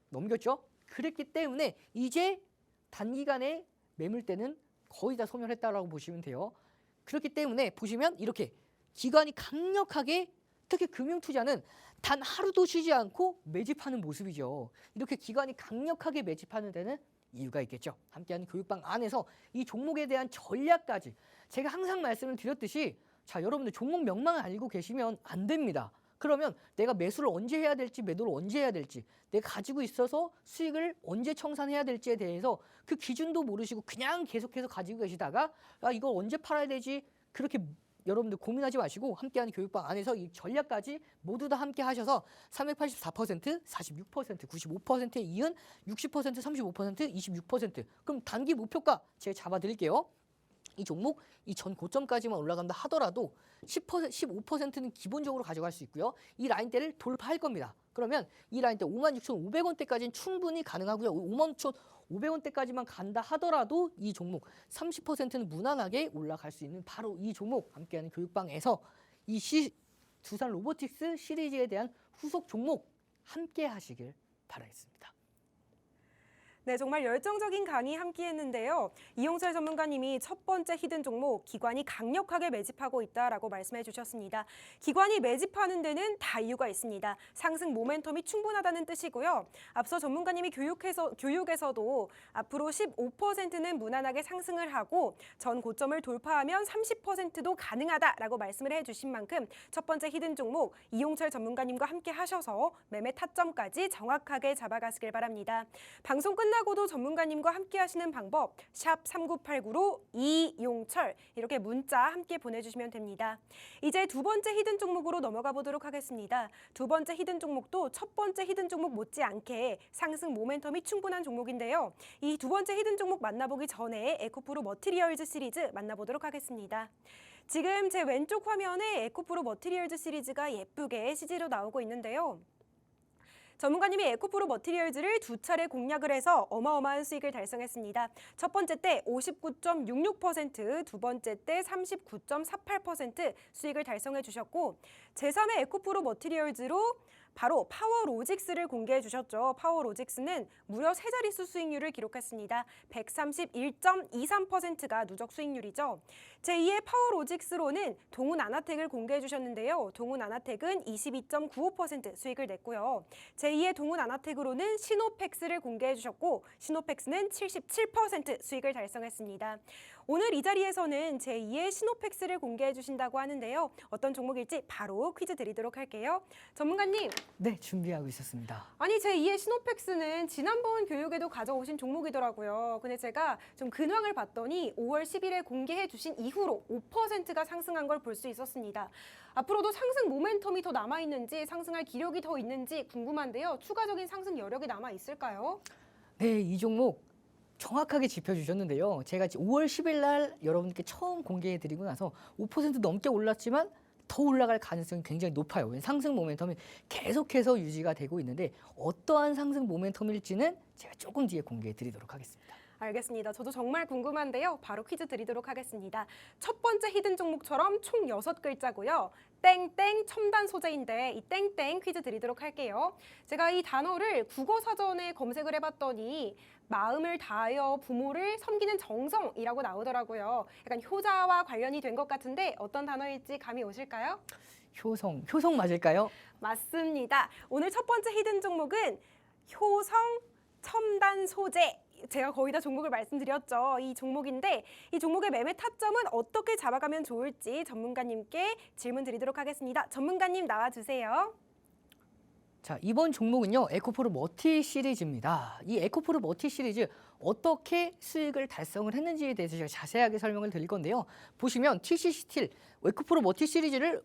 넘겼죠? 그랬기 때문에 이제 단기간에 매물대는 거의 다 소멸했다라고 보시면 돼요. 그렇기 때문에 보시면 이렇게 기관이 강력하게 특히 금융투자는 단 하루도 쉬지 않고 매집하는 모습이죠. 이렇게 기관이 강력하게 매집하는 데는 이유가 있겠죠. 함께하는 교육방 안에서 이 종목에 대한 전략까지 제가 항상 말씀을 드렸듯이 자 여러분들 종목 명망을 알고 계시면 안 됩니다. 그러면 내가 매수를 언제 해야 될지 매도를 언제 해야 될지 내가 가지고 있어서 수익을 언제 청산해야 될지에 대해서 그 기준도 모르시고 그냥 계속해서 가지고 계시다가 아 이걸 언제 팔아야 되지 그렇게 여러분들 고민하지 마시고 함께하는 교육방 안에서 이 전략까지 모두 다 함께 하셔서 384%, 46%, 95%에 이은 60%, 35%, 26% 그럼 단기 목표가 제가 잡아드릴게요. 이 종목 이 전 고점까지만 올라간다 하더라도 10%, 15%는 기본적으로 가져갈 수 있고요. 이 라인대를 돌파할 겁니다. 그러면 이 라인대 56,500원대까지는 충분히 가능하고요. 56,500원대까지만 간다 하더라도 이 종목 30%는 무난하게 올라갈 수 있는 바로 이 종목 함께하는 교육방에서 이 두산 로보틱스 시리즈에 대한 후속 종목 함께 하시길 바라겠습니다. 네, 정말 열정적인 강의 함께했는데요. 이용철 전문가님이 첫 번째 히든 종목 기관이 강력하게 매집하고 있다라고 말씀해 주셨습니다. 기관이 매집하는 데는 다 이유가 있습니다. 상승 모멘텀이 충분하다는 뜻이고요. 앞서 전문가님이 교육에서도 앞으로 15%는 무난하게 상승을 하고 전 고점을 돌파하면 30%도 가능하다라고 말씀을 해주신 만큼 첫 번째 히든 종목 이용철 전문가님과 함께 하셔서 매매 타점까지 정확하게 잡아가시길 바랍니다. 방송 끝나고도 전문가님과 함께 하시는 방법 샵 3989로 이용철 이렇게 문자 함께 보내주시면 됩니다. 이제 두 번째 히든 종목으로 넘어가 보도록 하겠습니다. 두 번째 히든 종목도 첫 번째 히든 종목 못지않게 상승 모멘텀이 충분한 종목인데요. 이 두 번째 히든 종목 만나보기 전에 에코프로 머티리얼즈 시리즈 만나보도록 하겠습니다. 지금 제 왼쪽 화면에 에코프로 머티리얼즈 시리즈가 예쁘게 CG로 나오고 있는데요. 전문가님이 에코프로 머티리얼즈를 두 차례 공략을 해서 어마어마한 수익을 달성했습니다. 첫 번째 때 59.66%, 두 번째 때 39.48% 수익을 달성해 주셨고 제3의 에코프로 머티리얼즈로 바로 파워로직스를 공개해 주셨죠. 파워로직스는 무려 세 자릿수 수익률을 기록했습니다. 131.23%가 누적 수익률이죠. 제2의 파워로직스로는 동훈아나텍을 공개해 주셨는데요. 동훈아나텍은 22.95% 수익을 냈고요. 제2의 동훈아나텍으로는 시노펙스를 공개해 주셨고 시노펙스는 77% 수익을 달성했습니다. 오늘 이 자리에서는 제2의 시노펙스를 공개해 주신다고 하는데요. 어떤 종목일지 바로 퀴즈 드리도록 할게요. 전문가님. 네, 준비하고 있었습니다. 아니 제2의 시노펙스는 지난번 교육에도 가져오신 종목이더라고요. 근데 제가 좀 근황을 봤더니 5월 10일에 공개해 주신 이후로 5%가 상승한 걸 볼 수 있었습니다. 앞으로도 상승 모멘텀이 더 남아있는지 상승할 기력이 더 있는지 궁금한데요. 추가적인 상승 여력이 남아있을까요? 네, 이 종목 정확하게 짚어주셨는데요. 제가 5월 10일 날 여러분께 처음 공개해드리고 나서 5% 넘게 올랐지만 더 올라갈 가능성이 굉장히 높아요. 상승 모멘텀이 계속해서 유지가 되고 있는데 어떠한 상승 모멘텀일지는 제가 조금 뒤에 공개해드리도록 하겠습니다. 알겠습니다. 저도 정말 궁금한데요. 바로 퀴즈 드리도록 하겠습니다. 첫 번째 히든 종목처럼 총 6글자고요. 땡땡 첨단 소재인데 이 땡땡 퀴즈 드리도록 할게요. 제가 이 단어를 국어사전에 검색을 해봤더니 마음을 다하여 부모를 섬기는 정성이라고 나오더라고요. 약간 효자와 관련이 된 것 같은데 어떤 단어일지 감이 오실까요? 효성 맞을까요? 맞습니다. 오늘 첫 번째 히든 종목은 효성 첨단 소재. 제가 거의 다 종목을 말씀드렸죠. 이 종목인데 이 종목의 매매 타점은 어떻게 잡아가면 좋을지 전문가님께 질문 드리도록 하겠습니다. 전문가님 나와주세요. 자, 이번 종목은요, 에코프로 머티 시리즈입니다. 이 에코프로 머티 시리즈 어떻게 수익을 달성을 했는지에 대해서 제가 자세하게 설명을 드릴 건데요. 보시면 TC 스틸 에코프로 머티 시리즈를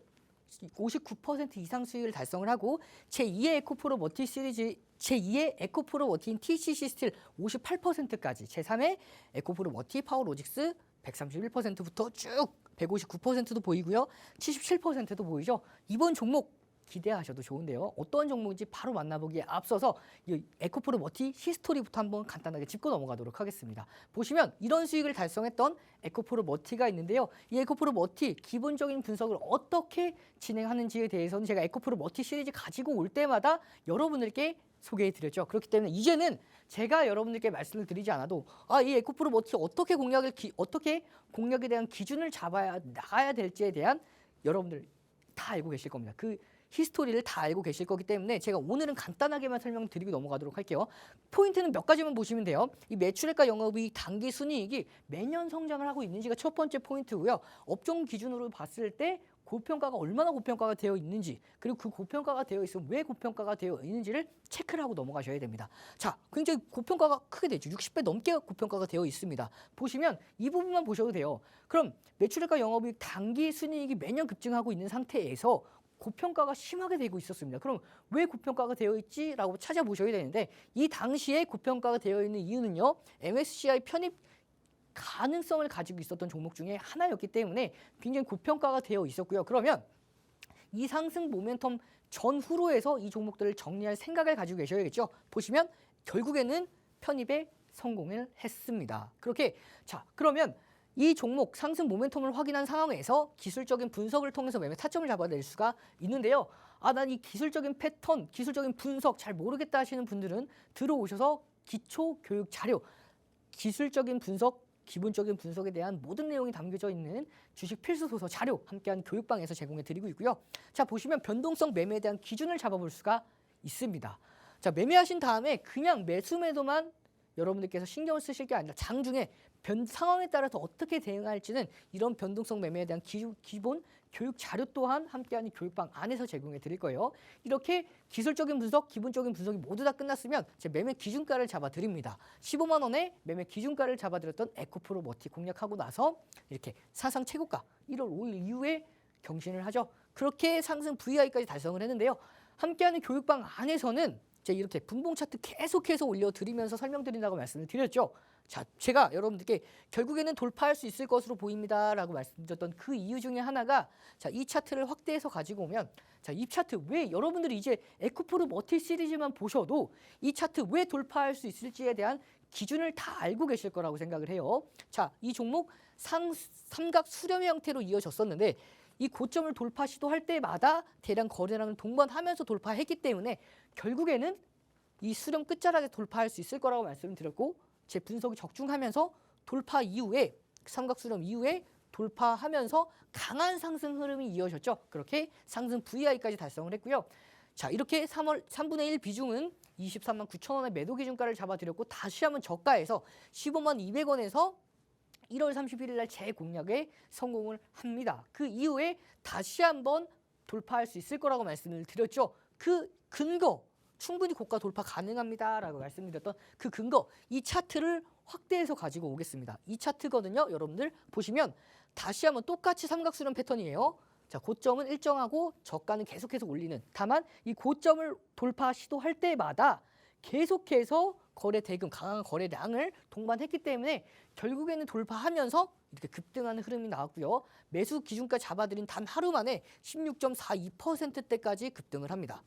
59% 이상 수익을 달성을 하고 제2의 에코프로 머티 시리즈 제2의 에코프로 머티인 TCC 스틸 58%까지 제3의 에코프로 머티 파워로직스 131%부터 쭉 159%도 보이고요. 77%도 보이죠. 이번 종목 기대하셔도 좋은데요. 어떤 종목인지 바로 만나보기에 앞서서 이 에코프로 머티 히스토리부터 한번 간단하게 짚고 넘어가도록 하겠습니다. 보시면 이런 수익을 달성했던 에코프로 머티가 있는데요. 이 에코프로 머티 기본적인 분석을 어떻게 진행하는지에 대해서는 제가 에코프로 머티 시리즈 가지고 올 때마다 여러분들께 소개해드렸죠. 그렇기 때문에 이제는 제가 여러분들께 말씀을 드리지 않아도 이 에코프로 머티 어떻게 공략에 대한 기준을 잡아야 나가야 될지에 대한 여러분들 다 알고 계실 겁니다. 그 히스토리를 다 알고 계실 거기 때문에 제가 오늘은 간단하게만 설명드리고 넘어가도록 할게요. 포인트는 몇 가지만 보시면 돼요. 이 매출액과 영업이익, 당기 순이익이 매년 성장을 하고 있는지가 첫 번째 포인트고요. 업종 기준으로 봤을 때 고평가가 얼마나 고평가가 되어 있는지, 그리고 그 고평가가 되어 있으면 왜 고평가가 되어 있는지를 체크를 하고 넘어가셔야 됩니다. 자, 굉장히 고평가가 크게 되죠. 60배 넘게 고평가가 되어 있습니다. 보시면 이 부분만 보셔도 돼요. 그럼 매출액과 영업이익, 당기 순이익이 매년 급증하고 있는 상태에서 고평가가 심하게 되고 있었습니다. 그럼 왜 고평가가 되어 있지라고 찾아보셔야 되는데 이 당시에 고평가가 되어 있는 이유는요. MSCI 편입 가능성을 가지고 있었던 종목 중에 하나였기 때문에 굉장히 고평가가 되어 있었고요. 그러면 이 상승 모멘텀 전후로 해서 이 종목들을 정리할 생각을 가지고 계셔야겠죠. 보시면 결국에는 편입에 성공을 했습니다. 그렇게 자 그러면 이 종목 상승 모멘텀을 확인한 상황에서 기술적인 분석을 통해서 매매 타점을 잡아낼 수가 있는데요. 난 이 기술적인 패턴, 기술적인 분석 잘 모르겠다 하시는 분들은 들어오셔서 기초 교육 자료, 기술적인 분석, 기본적인 분석에 대한 모든 내용이 담겨져 있는 주식 필수 소서 자료 함께한 교육방에서 제공해 드리고 있고요. 자 보시면 변동성 매매에 대한 기준을 잡아볼 수가 있습니다. 자 매매하신 다음에 그냥 매수 매도만 여러분들께서 신경을 쓰실 게 아니라 장중에 상황에 따라서 어떻게 대응할지는 이런 변동성 매매에 대한 기본 교육 자료 또한 함께하는 교육방 안에서 제공해 드릴 거예요. 이렇게 기술적인 분석, 기본적인 분석이 모두 다 끝났으면 제 매매 기준가를 잡아 드립니다. 15만 원에 매매 기준가를 잡아 드렸던 에코프로 머티 공략하고 나서 이렇게 사상 최고가 1월 5일 이후에 경신을 하죠. 그렇게 상승 VI까지 달성을 했는데요. 함께하는 교육방 안에서는 제가 이렇게 분봉 차트 계속해서 올려드리면서 설명드린다고 말씀을 드렸죠. 자, 제가 여러분들께 결국에는 돌파할 수 있을 것으로 보입니다라고 말씀드렸던 그 이유 중에 하나가 자, 이 차트를 확대해서 가지고 오면 자, 이 차트 왜 여러분들이 이제 에코프로 머티 시리즈만 보셔도 이 차트 왜 돌파할 수 있을지에 대한 기준을 다 알고 계실 거라고 생각을 해요. 자, 이 종목 삼각 수렴 형태로 이어졌었는데 이 고점을 돌파 시도할 때마다 대량 거래량을 동반하면서 돌파했기 때문에 결국에는 이 수렴 끝자락에 돌파할 수 있을 거라고 말씀을 드렸고 제 분석이 적중하면서 돌파 이후에 삼각 수렴 이후에 돌파하면서 강한 상승 흐름이 이어졌죠. 그렇게 상승 VI까지 달성을 했고요. 자 이렇게 3분의 1 비중은 23만 9천 원의 매도 기준가를 잡아드렸고 다시 한번 저가에서 15만 200원에서 1월 31일 날 재공략에 성공을 합니다. 그 이후에 다시 한번 돌파할 수 있을 거라고 말씀을 드렸죠. 그 근거 충분히 고가 돌파 가능합니다라고 말씀드렸던 그 근거 이 차트를 확대해서 가지고 오겠습니다. 이 차트거든요. 여러분들 보시면 다시 한번 똑같이 삼각수렴 패턴이에요. 자 고점은 일정하고 저가는 계속해서 올리는 다만 이 고점을 돌파 시도할 때마다 계속해서 거래 대금, 강한 거래량을 동반했기 때문에 결국에는 돌파하면서 이렇게 급등하는 흐름이 나왔고요. 매수 기준가 잡아드린 단 하루 만에 16.42%대까지 급등을 합니다.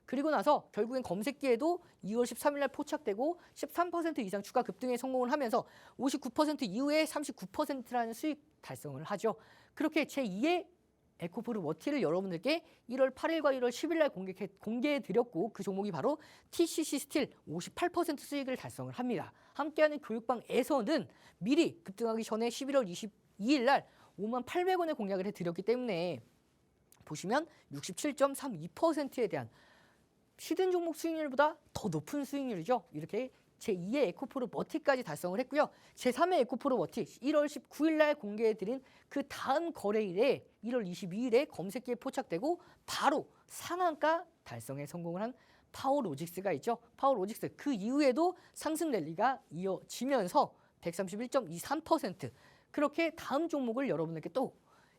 그리고 나서 결국엔 검색기에도 2월 13일 날 포착되고 13% 이상 추가 급등에 성공을 하면서 59% 이후에 39%라는 수익 달성을 하죠. 그렇게 제2의 에코프로 머티를 여러분들께 1월 8일과 1월 10일 날 공개해드렸고 그 종목이 바로 TCC 스틸 58% 수익을 달성을 합니다. 함께하는 교육방에서는 미리 급등하기 전에 11월 22일 날 5만 800원에 공략을 해드렸기 때문에 보시면 67.32%에 대한 히든 종목 수익률보다 더 높은 수익률이죠. 이렇게 제2의 에코프로 머티까지 달성을 했고요. 제3의 에코프로 머티 1월 19일 날 공개해드린 그 다음 거래일에 1월 22일에 검색기에 포착되고 바로 상한가 달성에 성공을 한 파워로직스가 있죠. 파워로직스 그 이후에도 상승 랠리가 이어지면서 131.23% 그렇게 다음 종목을 여러분에게 또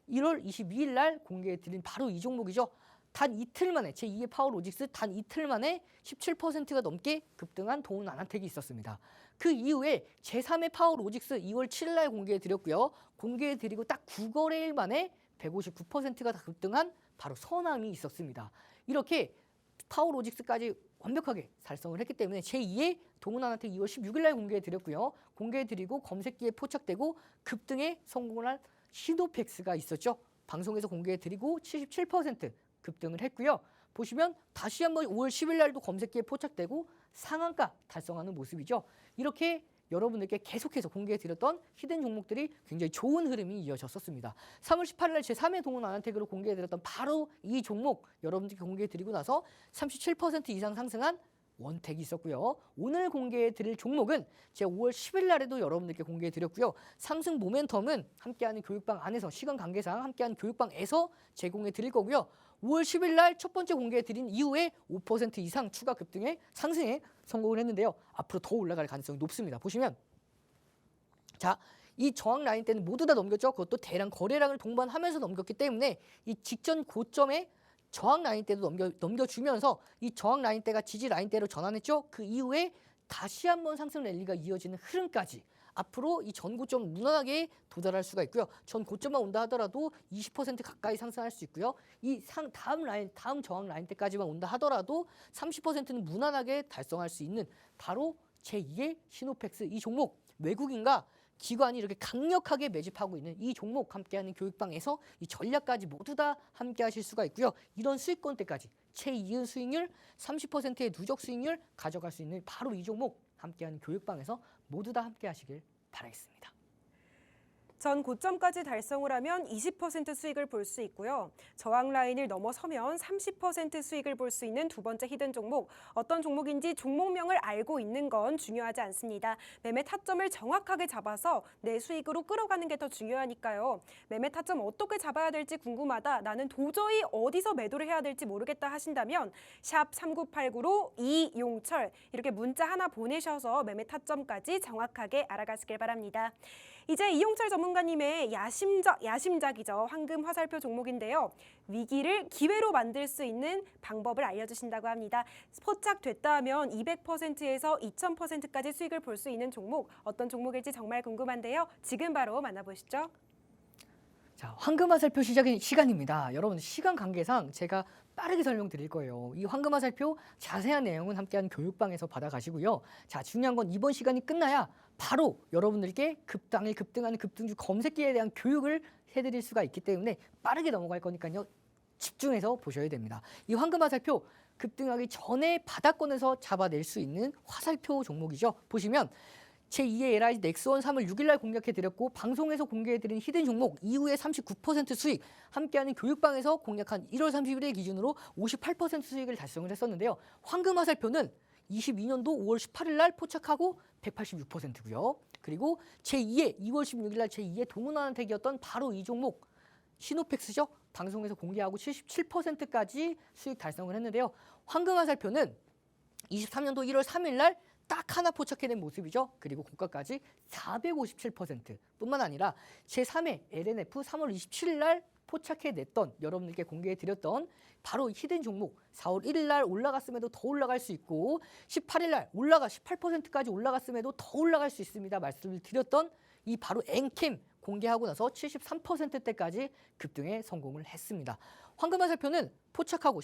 1월 22일 날 공개해드린 바로 이 종목이죠. 단 이틀 만에 제2의 파워로직스 단 이틀 만에 17%가 넘게 급등한 동은아나텍이 있었습니다. 그 이후에 제3의 파워로직스 2월 7일 날 공개해드렸고요. 공개해드리고 딱 9거래일 만에 159%가 급등한 바로 서남이 있었습니다. 이렇게 파워로직스까지 완벽하게 달성을 했기 때문에 제2의 동은아나텍 2월 16일 날 공개해드렸고요. 공개해드리고 검색기에 포착되고 급등에 성공을 한 시노펙스가 있었죠. 방송에서 공개해드리고 77% 급등을 했고요. 보시면 다시 한번 5월 10일 날도 검색기에 포착되고 상한가 달성하는 모습이죠. 이렇게 여러분들께 계속해서 공개해드렸던 히든 종목들이 굉장히 좋은 흐름이 이어졌었습니다. 3월 18일 날 제3의 동은아나텍으로 공개해드렸던 바로 이 종목 여러분들께 공개해드리고 나서 37% 이상 상승한 원택이 있었고요. 오늘 공개해드릴 종목은 제 5월 10일 날에도 여러분들께 공개해드렸고요. 상승 모멘텀은 함께하는 교육방 안에서 시간 관계상 함께하는 교육방에서 제공해드릴 거고요. 5월 10일 날 첫 번째 공개해드린 이후에 5% 이상 추가 급등에 상승에 성공을 했는데요. 앞으로 더 올라갈 가능성이 높습니다. 보시면 자, 이 저항 라인 때는 모두 다 넘겼죠. 그것도 대량 거래량을 동반하면서 넘겼기 때문에 이 직전 고점에 저항 라인 때도 넘겨주면서 이 저항 라인 때가 지지 라인 때로 전환했죠. 그 이후에 다시 한번 상승 랠리가 이어지는 흐름까지 앞으로 이 전 고점 무난하게 도달할 수가 있고요. 전 고점만 온다 하더라도 20% 가까이 상승할 수 있고요. 이 다음 저항 라인 때까지만 온다 하더라도 30%는 무난하게 달성할 수 있는 바로 제2의 시노펙스 이 종목 외국인과 기관이 이렇게 강력하게 매집하고 있는 이 종목 함께하는 교육방에서 이 전략까지 모두 다 함께 하실 수가 있고요. 이런 수익권대까지 최이은 수익률 30%의 누적 수익률 가져갈 수 있는 바로 이 종목 함께하는 교육방에서 모두 다 함께 하시길 바라겠습니다. 전 고점까지 달성을 하면 20% 수익을 볼 수 있고요. 저항 라인을 넘어서면 30% 수익을 볼 수 있는 두 번째 히든 종목. 어떤 종목인지 종목명을 알고 있는 건 중요하지 않습니다. 매매 타점을 정확하게 잡아서 내 수익으로 끌어가는 게 더 중요하니까요. 매매 타점 어떻게 잡아야 될지 궁금하다. 나는 도저히 어디서 매도를 해야 될지 모르겠다 하신다면 샵 3989로 이용철 이렇게 문자 하나 보내셔서 매매 타점까지 정확하게 알아가시길 바랍니다. 이제 이용철 전문가님의 야심작이죠. 황금 화살표 종목인데요. 위기를 기회로 만들 수 있는 방법을 알려주신다고 합니다. 포착됐다 하면 200%에서 2000%까지 수익을 볼 수 있는 종목, 어떤 종목일지 정말 궁금한데요. 지금 바로 만나보시죠. 자, 황금 화살표 시간입니다. 여러분 시간 관계상 제가 빠르게 설명드릴 거예요. 이 황금 화살표 자세한 내용은 함께하는 교육방에서 받아가시고요. 자, 중요한 건 이번 시간이 끝나야 바로 여러분들께 급당일 급등하는 급등주 검색기에 대한 교육을 해드릴 수가 있기 때문에 빠르게 넘어갈 거니까요. 집중해서 보셔야 됩니다. 이 황금 화살표 급등하기 전에 바닥권에서 잡아낼 수 있는 화살표 종목이죠. 보시면 제2의 LIG 넥스원 3월 6일 날 공략해드렸고 방송에서 공개해드린 히든 종목 이후에 39% 수익 함께하는 교육방에서 공략한 1월 30일을 기준으로 58% 수익을 달성을 했었는데요. 황금 화살표는 22년도 5월 18일 날 포착하고 186%고요. 그리고 제2의 2월 16일 날 제2의 동은아나텍이었던 바로 이 종목 시노펙스죠. 방송에서 공개하고 77%까지 수익 달성을 했는데요. 황금 화살표는 23년도 1월 3일 날 딱 하나 포착해낸 모습이죠. 그리고 고가까지 457% 뿐만 아니라 제3회 LNF 3월 27일 날 포착해냈던 여러분들께 공개해드렸던 바로 히든 종목 4월 1일 날 올라갔음에도 더 올라갈 수 있고 18일 날 18%까지 올라갔음에도 더 올라갈 수 있습니다. 말씀을 드렸던 이 바로 엔캠 공개하고 나서 73%대까지 급등에 성공을 했습니다. 황금 화살표는 포착하고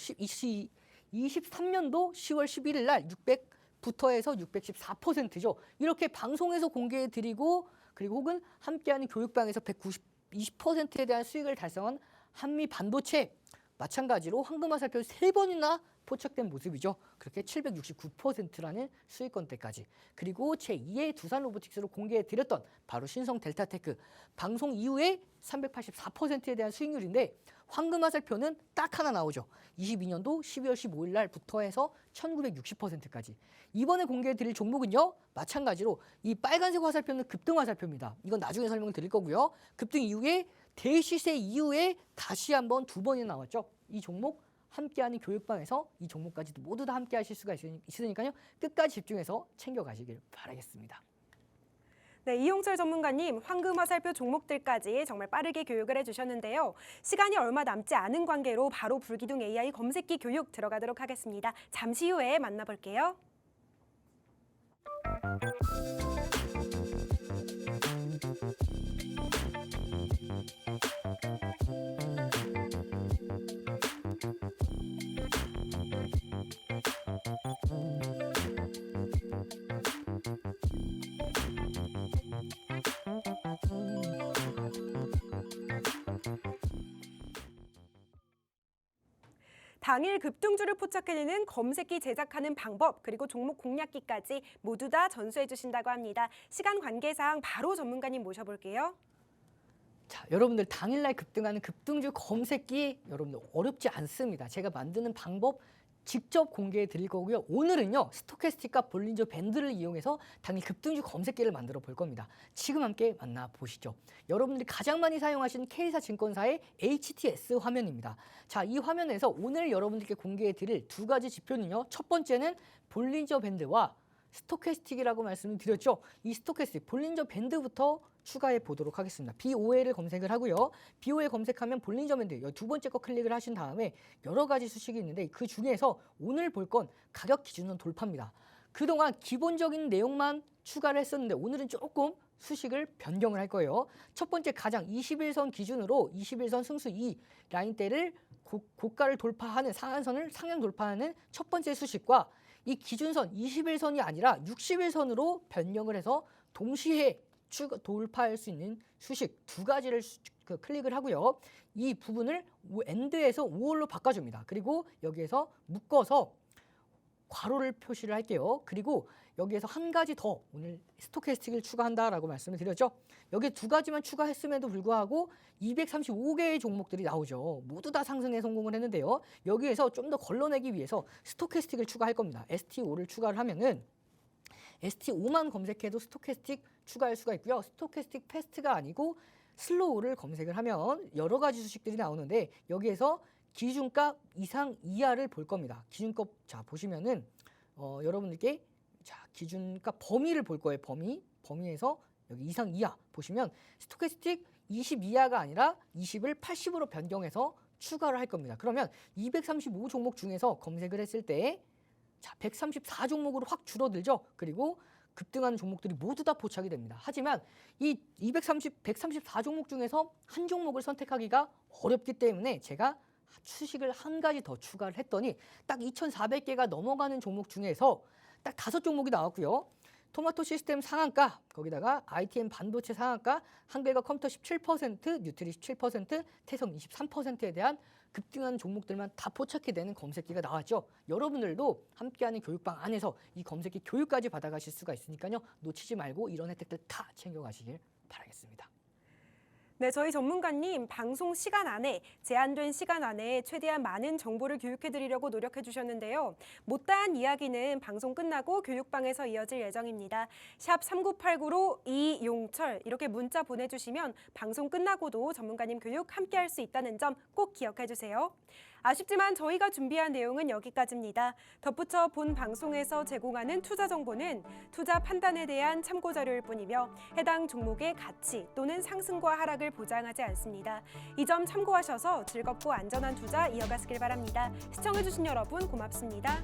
23년도 10월 11일 날 600부터해서 614%죠. 이렇게 방송에서 공개해드리고 그리고 혹은 함께하는 교육방에서 20%에 대한 수익을 달성한 한미 반도체 마찬가지로 황금 화살표 3번이나 포착된 모습이죠. 그렇게 769%라는 수익권대까지. 그리고 제2의 두산 로보틱스로 공개해드렸던 바로 신성 델타테크 방송 이후에 384%에 대한 수익률인데 황금 화살표는 딱 하나 나오죠. 22년도 12월 15일 날부터 해서 1960%까지. 이번에 공개해드릴 종목은요. 마찬가지로 이 빨간색 화살표는 급등 화살표입니다. 이건 나중에 설명을 드릴 거고요. 급등 이후에 대시세 이후에 다시 한번 두 번이나 나왔죠. 이 종목 함께하는 교육방에서 이 종목까지도 모두 다 함께 하실 수가 있으니까요. 끝까지 집중해서 챙겨가시길 바라겠습니다. 네, 이용철 전문가님, 황금 화살표 종목들까지 정말 빠르게 교육을 해주셨는데요. 시간이 얼마 남지 않은 관계로 바로 불기둥 AI 검색기 교육 들어가도록 하겠습니다. 잠시 후에 만나볼게요. 당일 급등주를 포착해내는 검색기 제작하는 방법, 그리고 종목 공략기까지 모두 다 전수해 주신다고 합니다. 시간 관계상 바로 전문가님 모셔볼게요. 자, 여러분들 당일날 급등하는 급등주 검색기 여러분들 어렵지 않습니다. 제가 만드는 방법 직접 공개해 드릴 거고요. 오늘은요. 스토캐스틱과 볼린저 밴드를 이용해서 당일 급등주 검색기를 만들어 볼 겁니다. 지금 함께 만나보시죠. 여러분들이 가장 많이 사용하시는 K사 증권사의 HTS 화면입니다. 자, 이 화면에서 오늘 여러분들께 공개해 드릴 두 가지 지표는요. 첫 번째는 볼린저 밴드와 스토캐스틱이라고 말씀을 드렸죠. 이 스토캐스틱 볼린저 밴드부터 추가해 보도록 하겠습니다. BOL을 검색을 하고요. BOL 검색하면 볼린저 밴드 두 번째 거 클릭을 하신 다음에 여러 가지 수식이 있는데 그 중에서 오늘 볼 건 가격 기준선 돌파입니다. 그동안 기본적인 내용만 추가를 했었는데 오늘은 조금 수식을 변경을 할 거예요. 첫 번째 가장 21선 기준으로 21선 승수 2 라인대를 고가를 돌파하는 상한선을 상향 돌파하는 첫 번째 수식과 이 기준선 21선이 아니라 61선으로 변경을 해서 동시에 돌파할 수 있는 수식 두 가지를 클릭을 하고요. 이 부분을 엔드에서 5월로 바꿔줍니다. 그리고 여기에서 묶어서 괄호를 표시를 할게요. 그리고 여기에서 한 가지 더 오늘 스토캐스틱을 추가한다라고 말씀을 드렸죠. 여기 두 가지만 추가했음에도 불구하고 235개의 종목들이 나오죠. 모두 다 상승에 성공을 했는데요. 여기에서 좀 더 걸러내기 위해서 스토캐스틱을 추가할 겁니다. ST5를 추가를 하면은 ST5만 검색해도 스토캐스틱 추가할 수가 있고요. 스토캐스틱 패스트가 아니고 슬로우를 검색을 하면 여러 가지 수식들이 나오는데 여기에서 기준값 이상 이하를 볼 겁니다. 기준값 자 보시면은 여러분들께 자 기준값 범위를 볼 거예요. 범위에서 여기 이상 이하 보시면 스토캐스틱 20 이하가 아니라 20을 80으로 변경해서 추가를 할 겁니다. 그러면 235 종목 중에서 검색을 했을 때 자, 134 종목으로 확 줄어들죠. 그리고 급등하는 종목들이 모두 다 포착이 됩니다. 하지만 이 134 종목 중에서 한 종목을 선택하기가 어렵기 때문에 제가 수식을 한 가지 더 추가를 했더니 딱 2,400개가 넘어가는 종목 중에서 딱 5종목이 나왔고요. 토마토 시스템 상한가, 거기다가 ITM 반도체 상한가, 한글과 컴퓨터 17%, 뉴트리 17%, 태성 23%에 대한 급등하는 종목들만 다 포착이 되는 검색기가 나왔죠. 여러분들도 함께하는 교육방 안에서 이 검색기 교육까지 받아가실 수가 있으니까요. 놓치지 말고 이런 혜택들 다 챙겨가시길 바라겠습니다. 네, 저희 전문가님 방송 시간 안에 제한된 시간 안에 최대한 많은 정보를 교육해드리려고 노력해 주셨는데요. 못다한 이야기는 방송 끝나고 교육방에서 이어질 예정입니다. 샵 3989로 이용철 이렇게 문자 보내주시면 방송 끝나고도 전문가님 교육 함께할 수 있다는 점 꼭 기억해 주세요. 아쉽지만 저희가 준비한 내용은 여기까지입니다. 덧붙여 본 방송에서 제공하는 투자 정보는 투자 판단에 대한 참고 자료일 뿐이며 해당 종목의 가치 또는 상승과 하락을 보장하지 않습니다. 이 점 참고하셔서 즐겁고 안전한 투자 이어가시길 바랍니다. 시청해주신 여러분 고맙습니다.